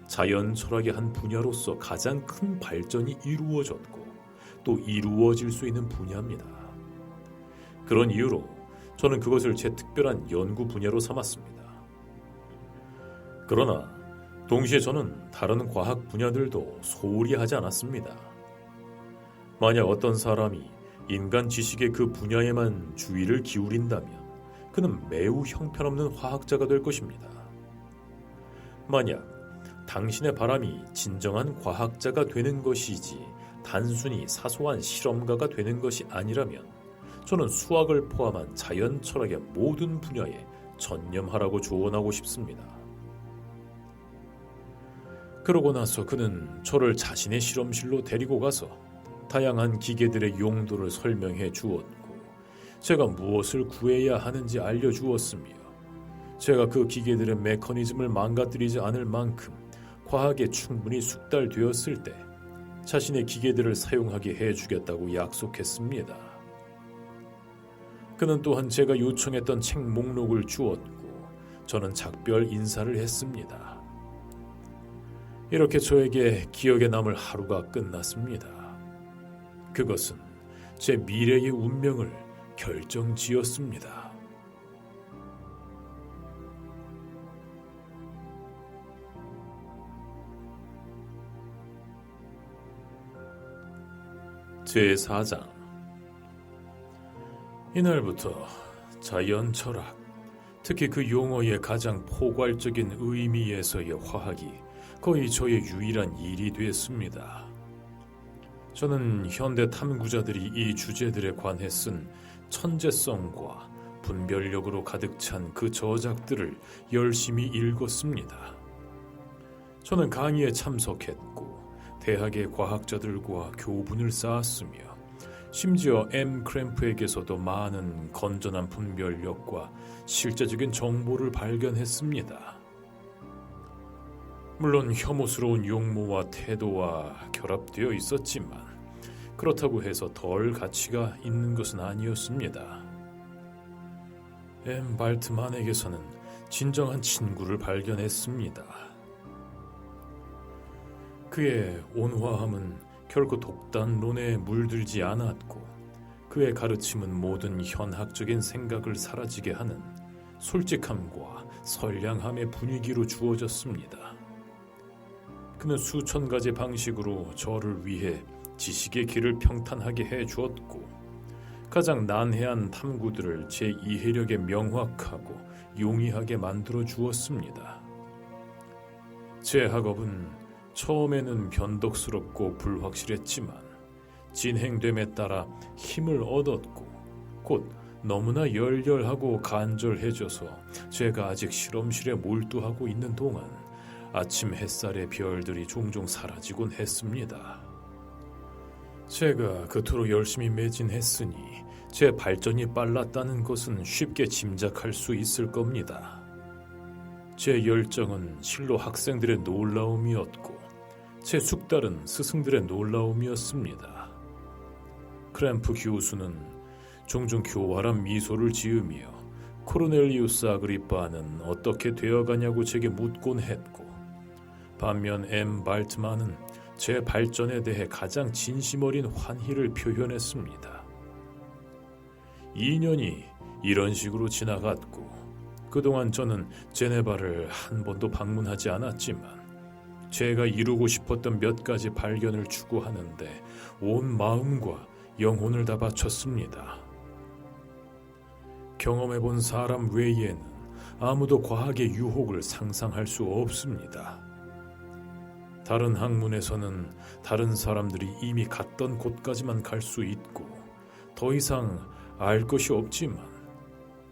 자연 철학의 한 분야로서 가장 큰 발전이 이루어졌고 또 이루어질 수 있는 분야입니다. 그런 이유로 저는 그것을 제 특별한 연구 분야로 삼았습니다. 그러나 동시에 저는 다른 과학 분야들도 소홀히 하지 않았습니다. 만약 어떤 사람이 인간 지식의 그 분야에만 주의를 기울인다면 그는 매우 형편없는 화학자가 될 것입니다. 만약 당신의 바람이 진정한 과학자가 되는 것이지 단순히 사소한 실험가가 되는 것이 아니라면 저는 수학을 포함한 자연 철학의 모든 분야에 전념하라고 조언하고 싶습니다. 그러고 나서 그는 저를 자신의 실험실로 데리고 가서 다양한 기계들의 용도를 설명해 주었고 제가 무엇을 구해야 하는지 알려주었으며 제가 그 기계들의 메커니즘을 망가뜨리지 않을 만큼 과학에 충분히 숙달되었을 때 자신의 기계들을 사용하게 해주겠다고 약속했습니다. 그는 또한 제가 요청했던 책 목록을 주었고 저는 작별 인사를 했습니다. 이렇게 저에게 기억에 남을 하루가 끝났습니다. 그것은 제 미래의 운명을 결정지었습니다. 제4장 이날부터 자연 철학, 특히 그 용어의 가장 포괄적인 의미에서의 화학이 거의 저의 유일한 일이 됐습니다. 저는 현대 탐구자들이 이 주제들에 관해 쓴 천재성과 분별력으로 가득 찬 그 저작들을 열심히 읽었습니다. 저는 강의에 참석했고 대학의 과학자들과 교분을 쌓았으며 심지어 엠 크램프에게서도 많은 건전한 분별력과 실제적인 정보를 발견했습니다. 물론 혐오스러운 용모와 태도와 결합되어 있었지만 그렇다고 해서 덜 가치가 있는 것은 아니었습니다. 엠 발트만에게서는 진정한 친구를 발견했습니다. 그의 온화함은 결코 독단론에 물들지 않았고 그의 가르침은 모든 현학적인 생각을 사라지게 하는 솔직함과 선량함의 분위기로 주어졌습니다. 그는 수천 가지 방식으로 저를 위해 지식의 길을 평탄하게 해주었고 가장 난해한 탐구들을 제 이해력에 명확하고 용이하게 만들어 주었습니다. 제 학업은 처음에는 변덕스럽고 불확실했지만 진행됨에 따라 힘을 얻었고 곧 너무나 열렬하고 간절해져서 제가 아직 실험실에 몰두하고 있는 동안 아침 햇살의 별들이 종종 사라지곤 했습니다. 제가 그토록 열심히 매진했으니 제 발전이 빨랐다는 것은 쉽게 짐작할 수 있을 겁니다. 제 열정은 실로 학생들의 놀라움이었고 제 숙달은 스승들의 놀라움이었습니다. 크램프 교수는 종종 교활한 미소를 지으며 코르넬리우스 아그리빠는 어떻게 되어가냐고 제게 묻곤 했고 반면 M. 발트만은 제 발전에 대해 가장 진심 어린 환희를 표현했습니다. 2년이 이런 식으로 지나갔고 그동안 저는 제네바를 한 번도 방문하지 않았지만 제가 이루고 싶었던 몇 가지 발견을 추구하는데 온 마음과 영혼을 다 바쳤습니다. 경험해본 사람 외에는 아무도 과학의 유혹을 상상할 수 없습니다. 다른 학문에서는 다른 사람들이 이미 갔던 곳까지만 갈 수 있고 더 이상 알 것이 없지만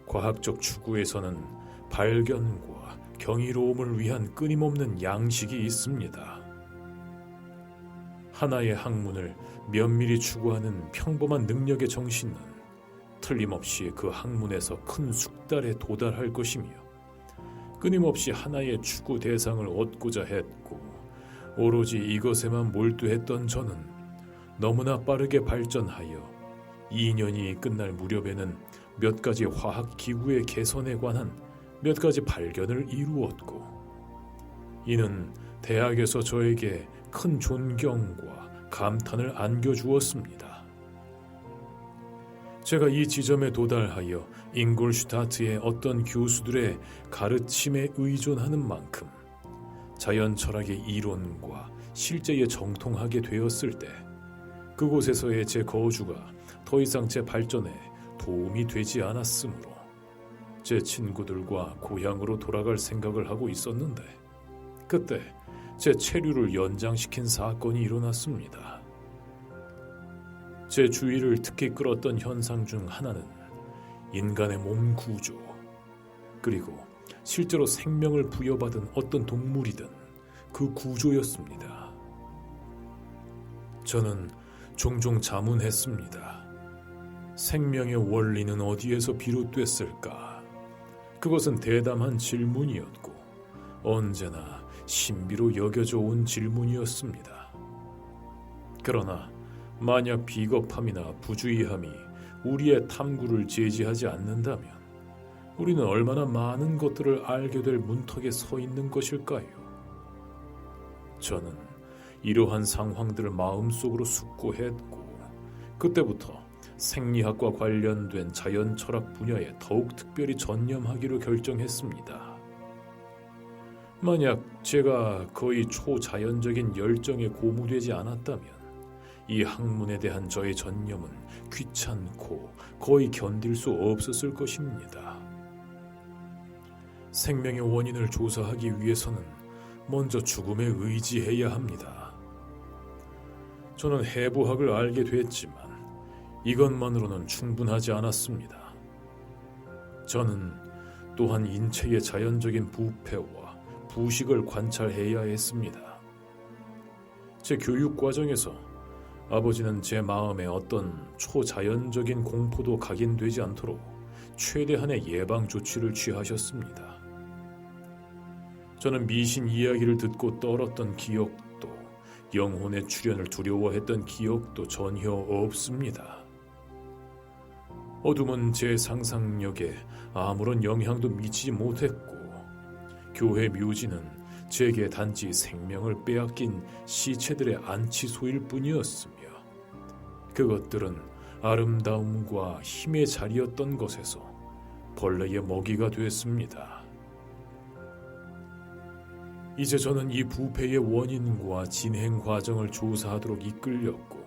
과학적 추구에서는 발견과 경이로움을 위한 끊임없는 양식이 있습니다. 하나의 학문을 면밀히 추구하는 평범한 능력의 정신은 틀림없이 그 학문에서 큰 숙달에 도달할 것이며 끊임없이 하나의 추구 대상을 얻고자 했고 오로지 이것에만 몰두했던 저는 너무나 빠르게 발전하여 2년이 끝날 무렵에는 몇 가지 화학 기구의 개선에 관한 몇 가지 발견을 이루었고 이는 대학에서 저에게 큰 존경과 감탄을 안겨주었습니다. 제가 이 지점에 도달하여 잉골슈타트의 어떤 교수들의 가르침에 의존하는 만큼 자연 철학의 이론과 실제에 정통하게 되었을 때 그곳에서의 제 거주가 더 이상 제 발전에 도움이 되지 않았으므로 제 친구들과 고향으로 돌아갈 생각을 하고 있었는데 그때 제 체류를 연장시킨 사건이 일어났습니다. 제 주의를 특히 끌었던 현상 중 하나는 인간의 몸 구조 그리고 실제로 생명을 부여받은 어떤 동물이든 그 구조였습니다. 저는 종종 자문했습니다. 생명의 원리는 어디에서 비롯됐을까? 그것은 대담한 질문이었고 언제나 신비로 여겨져 온 질문이었습니다. 그러나 만약 비겁함이나 부주의함이 우리의 탐구를 제지하지 않는다면 우리는 얼마나 많은 것들을 알게 될 문턱에 서 있는 것일까요? 저는 이러한 상황들을 마음속으로 숙고했고 그때부터 생리학과 관련된 자연철학 분야에 더욱 특별히 전념하기로 결정했습니다. 만약 제가 거의 초자연적인 열정에 고무되지 않았다면 이 학문에 대한 저의 전념은 귀찮고 거의 견딜 수 없었을 것입니다. 생명의 원인을 조사하기 위해서는 먼저 죽음에 의지해야 합니다. 저는 해부학을 알게 됐지만 이것만으로는 충분하지 않았습니다. 저는 또한 인체의 자연적인 부패와 부식을 관찰해야 했습니다. 제 교육 과정에서 아버지는 제 마음에 어떤 초자연적인 공포도 각인되지 않도록 최대한의 예방 조치를 취하셨습니다. 저는 미신 이야기를 듣고 떨었던 기억도 영혼의 출현을 두려워했던 기억도 전혀 없습니다. 어둠은 제 상상력에 아무런 영향도 미치지 못했고 교회 묘지는 제게 단지 생명을 빼앗긴 시체들의 안치소일 뿐이었으며 그것들은 아름다움과 힘의 자리였던 것에서 벌레의 먹이가 됐습니다. 이제 저는 이 부패의 원인과 진행 과정을 조사하도록 이끌렸고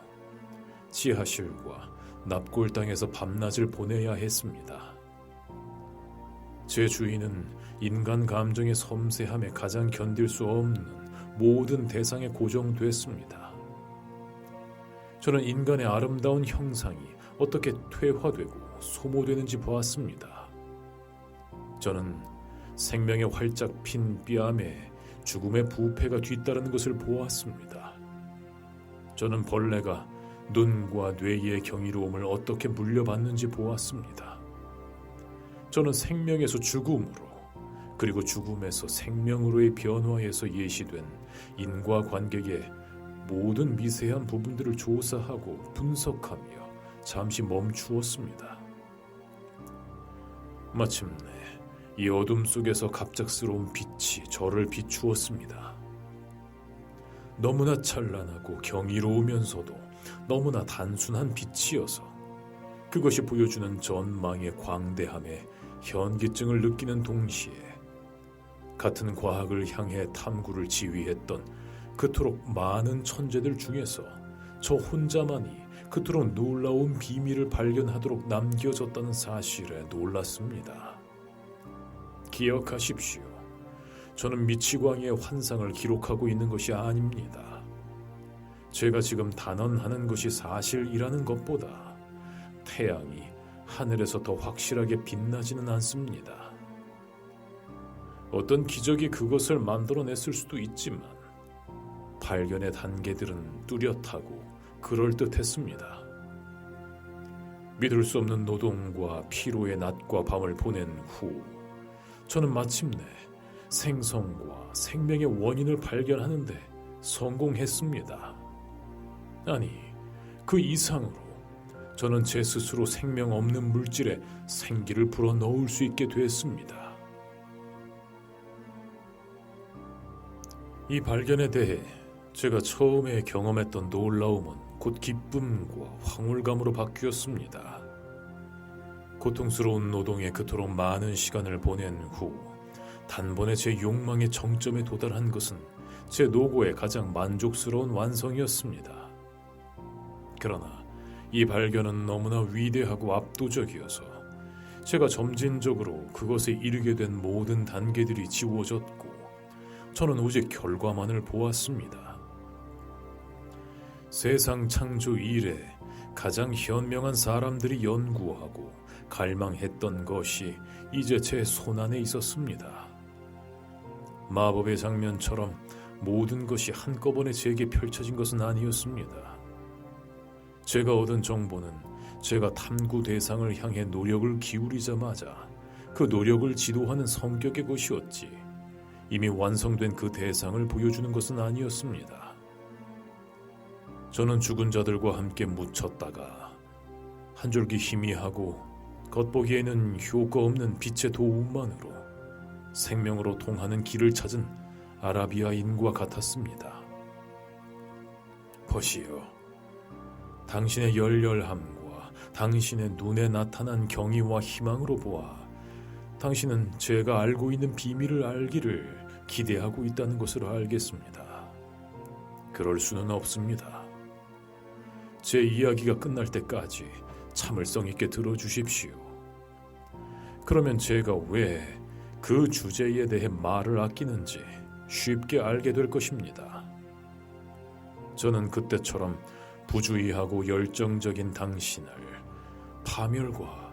지하실과 납골당에서 밤낮을 보내야 했습니다. 제 주인은 인간 감정의 섬세함에 가장 견딜 수 없는 모든 대상에 고정됐습니다. 저는 인간의 아름다운 형상이 어떻게 퇴화되고 소모되는지 보았습니다. 저는 생명의 활짝 핀 뺨에 죽음의 부패가 뒤따르는 것을 보았습니다. 저는 벌레가 눈과 뇌의 경이로움을 어떻게 물려받는지 보았습니다. 저는 생명에서 죽음으로 그리고 죽음에서 생명으로의 변화에서 예시된 인과관계의 모든 미세한 부분들을 조사하고 분석하며 잠시 멈추었습니다. 마침내 이 어둠 속에서 갑작스러운 빛이 저를 비추었습니다. 너무나 찬란하고 경이로우면서도 너무나 단순한 빛이어서 그것이 보여주는 전망의 광대함에 현기증을 느끼는 동시에 같은 과학을 향해 탐구를 지휘했던 그토록 많은 천재들 중에서 저 혼자만이 그토록 놀라운 비밀을 발견하도록 남겨졌다는 사실에 놀랐습니다. 기억하십시오. 저는 미치광이의 환상을 기록하고 있는 것이 아닙니다. 제가 지금 단언하는 것이 사실이라는 것보다 태양이 하늘에서 더 확실하게 빛나지는 않습니다. 어떤 기적이 그것을 만들어냈을 수도 있지만 발견의 단계들은 뚜렷하고 그럴듯했습니다. 믿을 수 없는 노동과 피로의 낮과 밤을 보낸 후 저는 마침내 생성과 생명의 원인을 발견하는데 성공했습니다. 아니, 그 이상으로 저는 제 스스로 생명 없는 물질에 생기를 불어넣을 수 있게 됐습니다. 이 발견에 대해 제가 처음에 경험했던 놀라움은 곧 기쁨과 황홀감으로 바뀌었습니다. 고통스러운 노동에 그토록 많은 시간을 보낸 후 단번에 제 욕망의 정점에 도달한 것은 제 노고의 가장 만족스러운 완성이었습니다. 그러나 이 발견은 너무나 위대하고 압도적이어서 제가 점진적으로 그것에 이르게 된 모든 단계들이 지워졌고 저는 오직 결과만을 보았습니다. 세상 창조 이래 가장 현명한 사람들이 연구하고 갈망했던 것이 이제 제 손안에 있었습니다. 마법의 장면처럼 모든 것이 한꺼번에 제게 펼쳐진 것은 아니었습니다. 제가 얻은 정보는 제가 탐구 대상을 향해 노력을 기울이자마자 그 노력을 지도하는 성격의 것이었지 이미 완성된 그 대상을 보여주는 것은 아니었습니다. 저는 죽은 자들과 함께 묻혔다가 한 줄기 희미하고 겉보기에는 효과 없는 빛의 도움만으로 생명으로 통하는 길을 찾은 아라비아인과 같았습니다. 보시오. 당신의 열렬함과 당신의 눈에 나타난 경의와 희망으로 보아 당신은 제가 알고 있는 비밀을 알기를 기대하고 있다는 것으로 알겠습니다. 그럴 수는 없습니다. 제 이야기가 끝날 때까지 참을성 있게 들어주십시오. 그러면 제가 왜 그 주제에 대해 말을 아끼는지 쉽게 알게 될 것입니다. 저는 그때처럼 부주의하고 열정적인 당신을 파멸과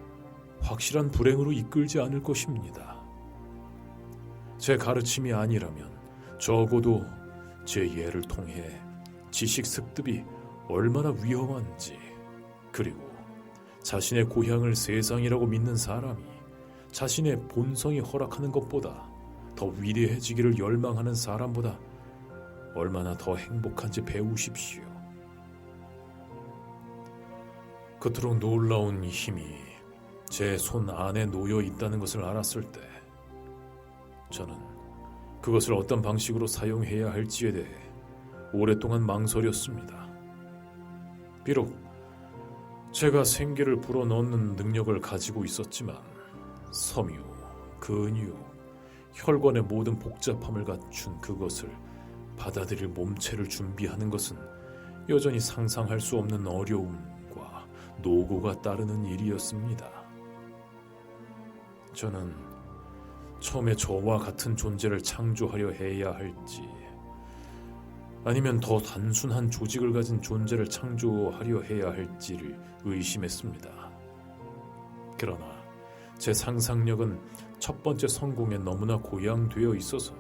확실한 불행으로 이끌지 않을 것입니다. 제 가르침이 아니라면 적어도 제 예를 통해 지식 습득이 얼마나 위험한지 그리고 자신의 고향을 세상이라고 믿는 사람이 자신의 본성이 허락하는 것보다 더 위대해지기를 열망하는 사람보다 얼마나 더 행복한지 배우십시오. 그토록 놀라운 힘이 제 손 안에 놓여 있다는 것을 알았을 때 저는 그것을 어떤 방식으로 사용해야 할지에 대해 오랫동안 망설였습니다. 비록 제가 생기를 불어넣는 능력을 가지고 있었지만 섬유, 근육, 혈관의 모든 복잡함을 갖춘 그것을 받아들일 몸체를 준비하는 것은 여전히 상상할 수 없는 어려움과 노고가 따르는 일이었습니다. 저는 처음에 저와 같은 존재를 창조하려 해야 할지, 아니면 더 단순한 조직을 가진 존재를 창조하려 해야 할지를 의심했습니다. 그러나 제 상상력은 첫 번째 성공에 너무나 고양되어 있어서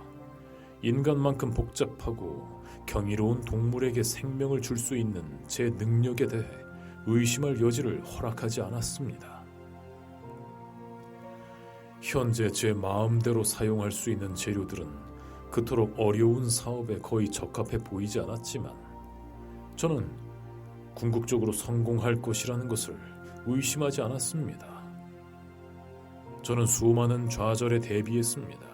인간만큼 복잡하고 경이로운 동물에게 생명을 줄 수 있는 제 능력에 대해 의심할 여지를 허락하지 않았습니다. 현재 제 마음대로 사용할 수 있는 재료들은 그토록 어려운 사업에 거의 적합해 보이지 않았지만 저는 궁극적으로 성공할 것이라는 것을 의심하지 않았습니다. 저는 수많은 좌절에 대비했습니다.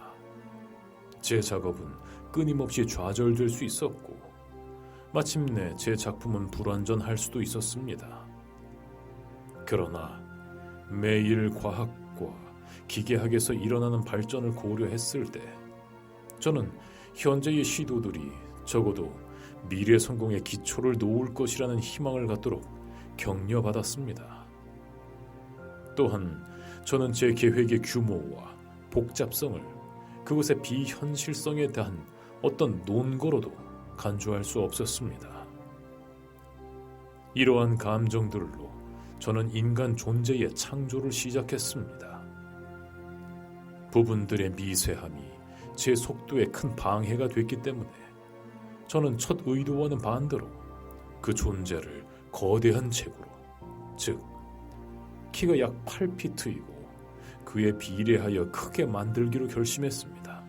제 작업은 끊임없이 좌절될 수 있었고 마침내 제 작품은 불완전할 수도 있었습니다. 그러나 매일 과학과 기계학에서 일어나는 발전을 고려했을 때 저는 현재의 시도들이 적어도 미래 성공의 기초를 놓을 것이라는 희망을 갖도록 격려받았습니다. 또한 저는 제 계획의 규모와 복잡성을 그것의 비현실성에 대한 어떤 논거로도 간주할 수 없었습니다. 이러한 감정들로 저는 인간 존재의 창조를 시작했습니다. 부분들의 미세함이 제 속도에 큰 방해가 됐기 때문에 저는 첫 의도와는 반대로 그 존재를 거대한 체구로, 즉 키가 약 8피트이고 그에 비례하여 크게 만들기로 결심했습니다.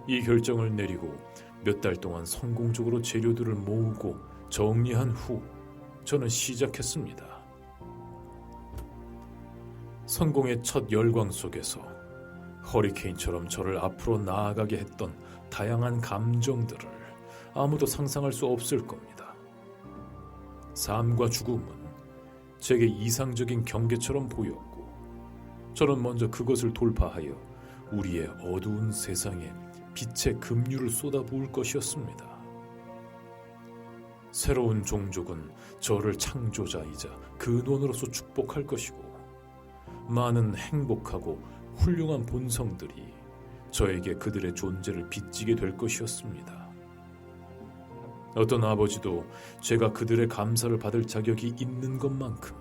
이 결정을 내리고 몇 달 동안 성공적으로 재료들을 모으고 정리한 후 저는 시작했습니다. 성공의 첫 열광 속에서 허리케인처럼 저를 앞으로 나아가게 했던 다양한 감정들을 아무도 상상할 수 없을 겁니다. 삶과 죽음은 제게 이상적인 경계처럼 보였고 저는 먼저 그것을 돌파하여 우리의 어두운 세상에 빛의 급류를 쏟아부을 것이었습니다. 새로운 종족은 저를 창조자이자 근원으로서 축복할 것이고 많은 행복하고 훌륭한 본성들이 저에게 그들의 존재를 빚지게 될 것이었습니다. 어떤 아버지도 제가 그들의 감사를 받을 자격이 있는 것만큼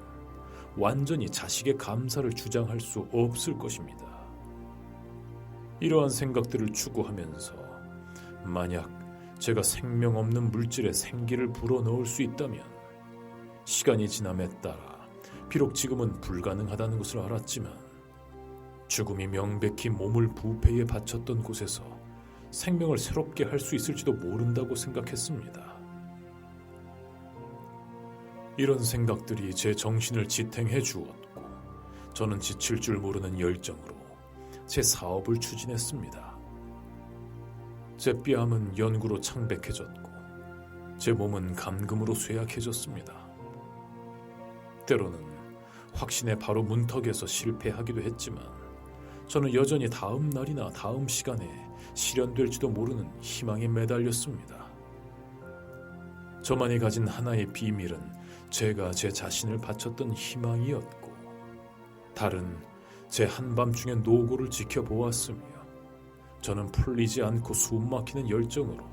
완전히 자식의 감사를 주장할 수 없을 것입니다. 이러한 생각들을 추구하면서 만약 제가 생명 없는 물질에 생기를 불어넣을 수 있다면 시간이 지남에 따라 비록 지금은 불가능하다는 것을 알았지만 죽음이 명백히 몸을 부패에 바쳤던 곳에서 생명을 새롭게 할 수 있을지도 모른다고 생각했습니다. 이런 생각들이 제 정신을 지탱해 주었고 저는 지칠 줄 모르는 열정으로 제 사업을 추진했습니다. 제 뺨은 연구로 창백해졌고 제 몸은 감금으로 쇠약해졌습니다. 때로는 확신에 바로 문턱에서 실패하기도 했지만 저는 여전히 다음 날이나 다음 시간에 실현될지도 모르는 희망에 매달렸습니다. 저만이 가진 하나의 비밀은 제가 제 자신을 바쳤던 희망이었고 다른 제 한밤중의 노고를 지켜보았으며 저는 풀리지 않고 숨막히는 열정으로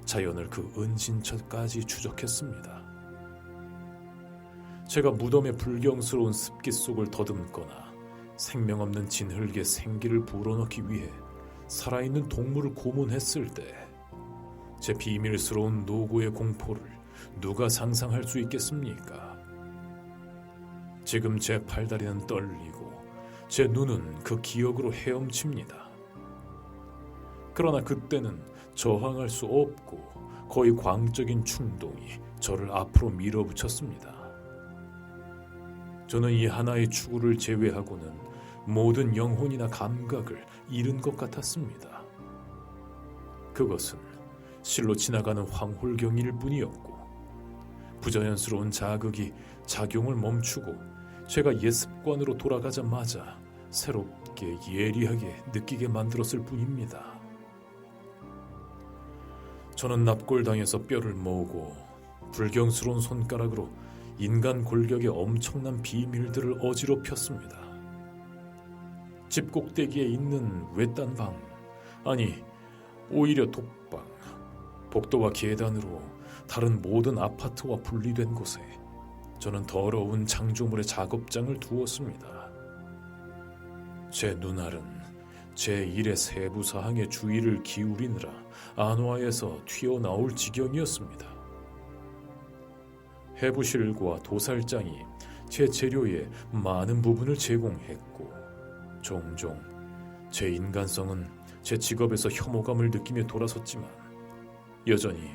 자연을 그 은신처까지 추적했습니다. 제가 무덤의 불경스러운 습기 속을 더듬거나 생명 없는 진흙에 생기를 불어넣기 위해 살아있는 동물을 고문했을 때 제 비밀스러운 노고의 공포를 누가 상상할 수 있겠습니까? 지금 제 팔다리는 떨리고 제 눈은 그 기억으로 헤엄칩니다. 그러나 그때는 저항할 수 없고 거의 광적인 충동이 저를 앞으로 밀어붙였습니다. 저는 이 하나의 추구를 제외하고는 모든 영혼이나 감각을 잃은 것 같았습니다. 그것은 실로 지나가는 황홀경일 뿐이었고, 부자연스러운 자극이 작용을 멈추고 제가 옛 습관으로 돌아가자마자 새롭게 예리하게 느끼게 만들었을 뿐입니다. 저는 납골당에서 뼈를 모으고 불경스러운 손가락으로 인간 골격의 엄청난 비밀들을 어지럽혔습니다. 집 꼭대기에 있는 외딴 방, 아니 오히려 독방, 복도와 계단으로 다른 모든 아파트와 분리된 곳에 저는 더러운 창조물의 작업장을 두었습니다. 제 눈알은 제 일의 세부 사항에 주의를 기울이느라 안와에서 튀어나올 지경이었습니다. 해부실과 도살장이 제 재료의 많은 부분을 제공했고, 종종 제 인간성은 제 직업에서 혐오감을 느끼며 돌아섰지만 여전히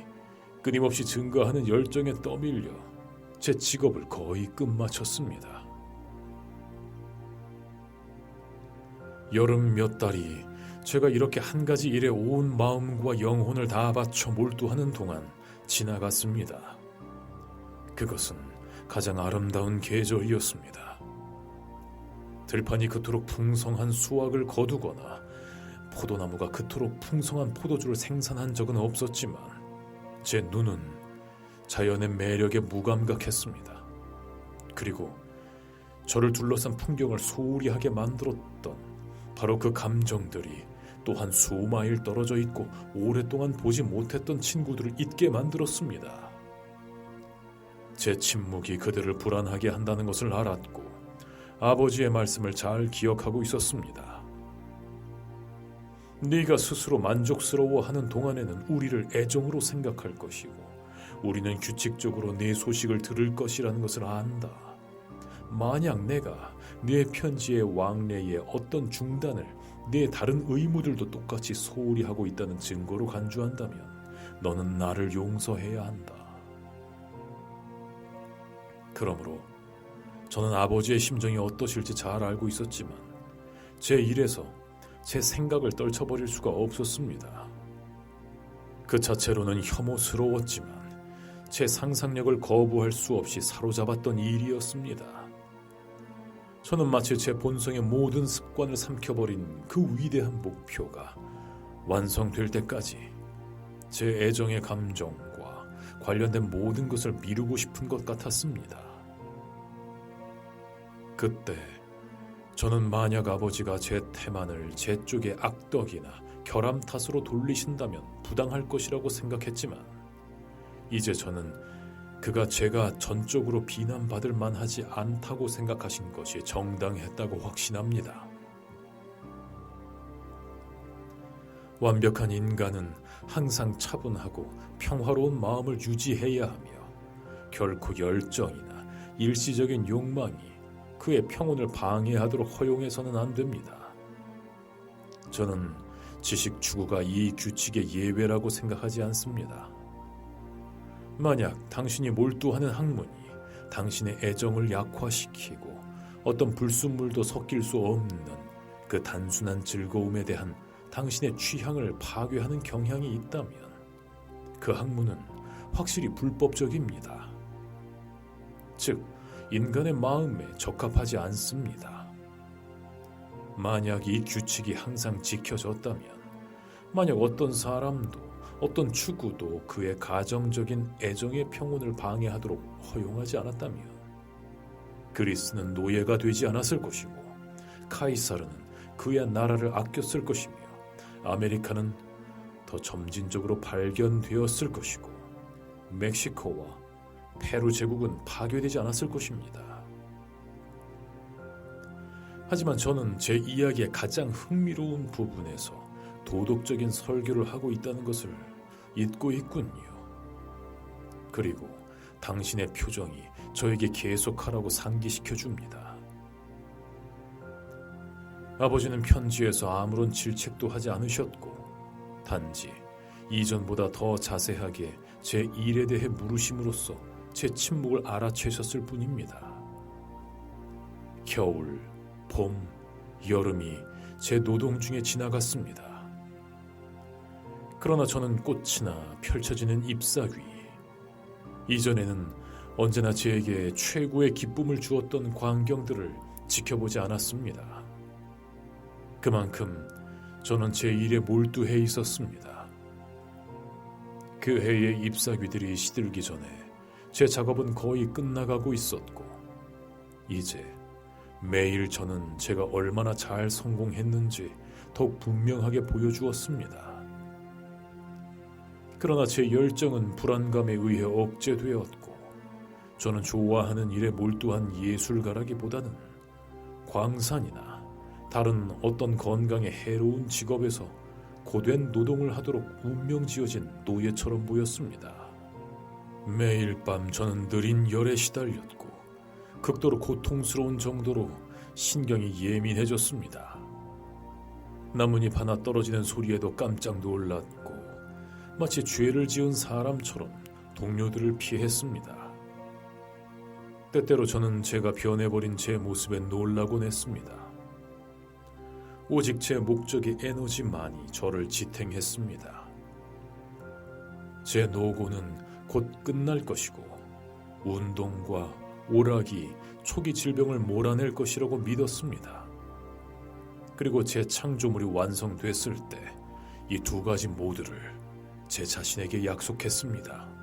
끊임없이 증가하는 열정에 떠밀려 제 직업을 거의 끝마쳤습니다. 여름 몇 달이 제가 이렇게 한 가지 일에 온 마음과 영혼을 다 바쳐 몰두하는 동안 지나갔습니다. 그것은 가장 아름다운 계절이었습니다. 들판이 그토록 풍성한 수확을 거두거나 포도나무가 그토록 풍성한 포도주를 생산한 적은 없었지만 제 눈은 자연의 매력에 무감각했습니다. 그리고 저를 둘러싼 풍경을 소홀히하게 만들었던 바로 그 감정들이 또한 수마일 떨어져 있고 오랫동안 보지 못했던 친구들을 잊게 만들었습니다. 제 침묵이 그들을 불안하게 한다는 것을 알았고 아버지의 말씀을 잘 기억하고 있었습니다. 네가 스스로 만족스러워하는 동안에는 우리를 애정으로 생각할 것이고 우리는 규칙적으로 네 소식을 들을 것이라는 것을 안다. 만약 내가 네 편지의 왕래에 어떤 중단을 네 다른 의무들도 똑같이 소홀히 하고 있다는 증거로 간주한다면 너는 나를 용서해야 한다. 그러므로 저는 아버지의 심정이 어떠실지 잘 알고 있었지만 제 일에서 제 생각을 떨쳐버릴 수가 없었습니다. 그 자체로는 혐오스러웠지만 제 상상력을 거부할 수 없이 사로잡았던 일이었습니다. 저는 마치 제 본성의 모든 습관을 삼켜버린 그 위대한 목표가 완성될 때까지 제 애정의 감정과 관련된 모든 것을 미루고 싶은 것 같았습니다. 그때 저는 만약 아버지가 제 태만을 제 쪽의 악덕이나 결함 탓으로 돌리신다면 부당할 것이라고 생각했지만 이제 저는 그가 제가 전적으로 비난받을 만하지 않다고 생각하신 것이 정당했다고 확신합니다. 완벽한 인간은 항상 차분하고 평화로운 마음을 유지해야 하며 결코 열정이나 일시적인 욕망이 그의 평온을 방해하도록 허용해서는 안 됩니다. 저는 지식 추구가 이 규칙의 예외라고 생각하지 않습니다. 만약 당신이 몰두하는 학문이 당신의 애정을 약화시키고 어떤 불순물도 섞일 수 없는 그 단순한 즐거움에 대한 당신의 취향을 파괴하는 경향이 있다면 그 학문은 확실히 불법적입니다. 즉, 인간의 마음에 적합하지 않습니다. 만약 이 규칙이 항상 지켜졌다면, 만약 어떤 사람도 어떤 추구도 그의 가정적인 애정의 평온을 방해하도록 허용하지 않았다면 그리스는 노예가 되지 않았을 것이고 카이사르는 그의 나라를 아꼈을 것이며 아메리카는 더 점진적으로 발견되었을 것이고 멕시코와 페루 제국은 파괴되지 않았을 것입니다. 하지만 저는 제 이야기의 가장 흥미로운 부분에서 도덕적인 설교를 하고 있다는 것을 잊고 있군요. 그리고 당신의 표정이 저에게 계속하라고 상기시켜 줍니다. 아버지는 편지에서 아무런 질책도 하지 않으셨고 단지 이전보다 더 자세하게 제 일에 대해 물으심으로써 제 침묵을 알아채셨을 뿐입니다. 겨울, 봄, 여름이 제 노동 중에 지나갔습니다. 그러나 저는 꽃이나 펼쳐지는 잎사귀, 이전에는 언제나 제게 최고의 기쁨을 주었던 광경들을 지켜보지 않았습니다. 그만큼 저는 제 일에 몰두해 있었습니다. 그 해의 잎사귀들이 시들기 전에 제 작업은 거의 끝나가고 있었고, 이제 매일 저는 제가 얼마나 잘 성공했는지 더욱 분명하게 보여주었습니다. 그러나 제 열정은 불안감에 의해 억제되었고, 저는 좋아하는 일에 몰두한 예술가라기보다는 광산이나 다른 어떤 건강에 해로운 직업에서 고된 노동을 하도록 운명지어진 노예처럼 보였습니다. 매일 밤 저는 느린 열에 시달렸고 극도로 고통스러운 정도로 신경이 예민해졌습니다. 나뭇잎 하나 떨어지는 소리에도 깜짝 놀랐고 마치 죄를 지은 사람처럼 동료들을 피했습니다. 때때로 저는 제가 변해버린 제 모습에 놀라곤 했습니다. 오직 제 목적의 에너지만이 저를 지탱했습니다. 제 노고는 곧 끝날 것이고 운동과 오락이 초기 질병을 몰아낼 것이라고 믿었습니다. 그리고 제 창조물이 완성됐을 때 이 두 가지 모두를 제 자신에게 약속했습니다.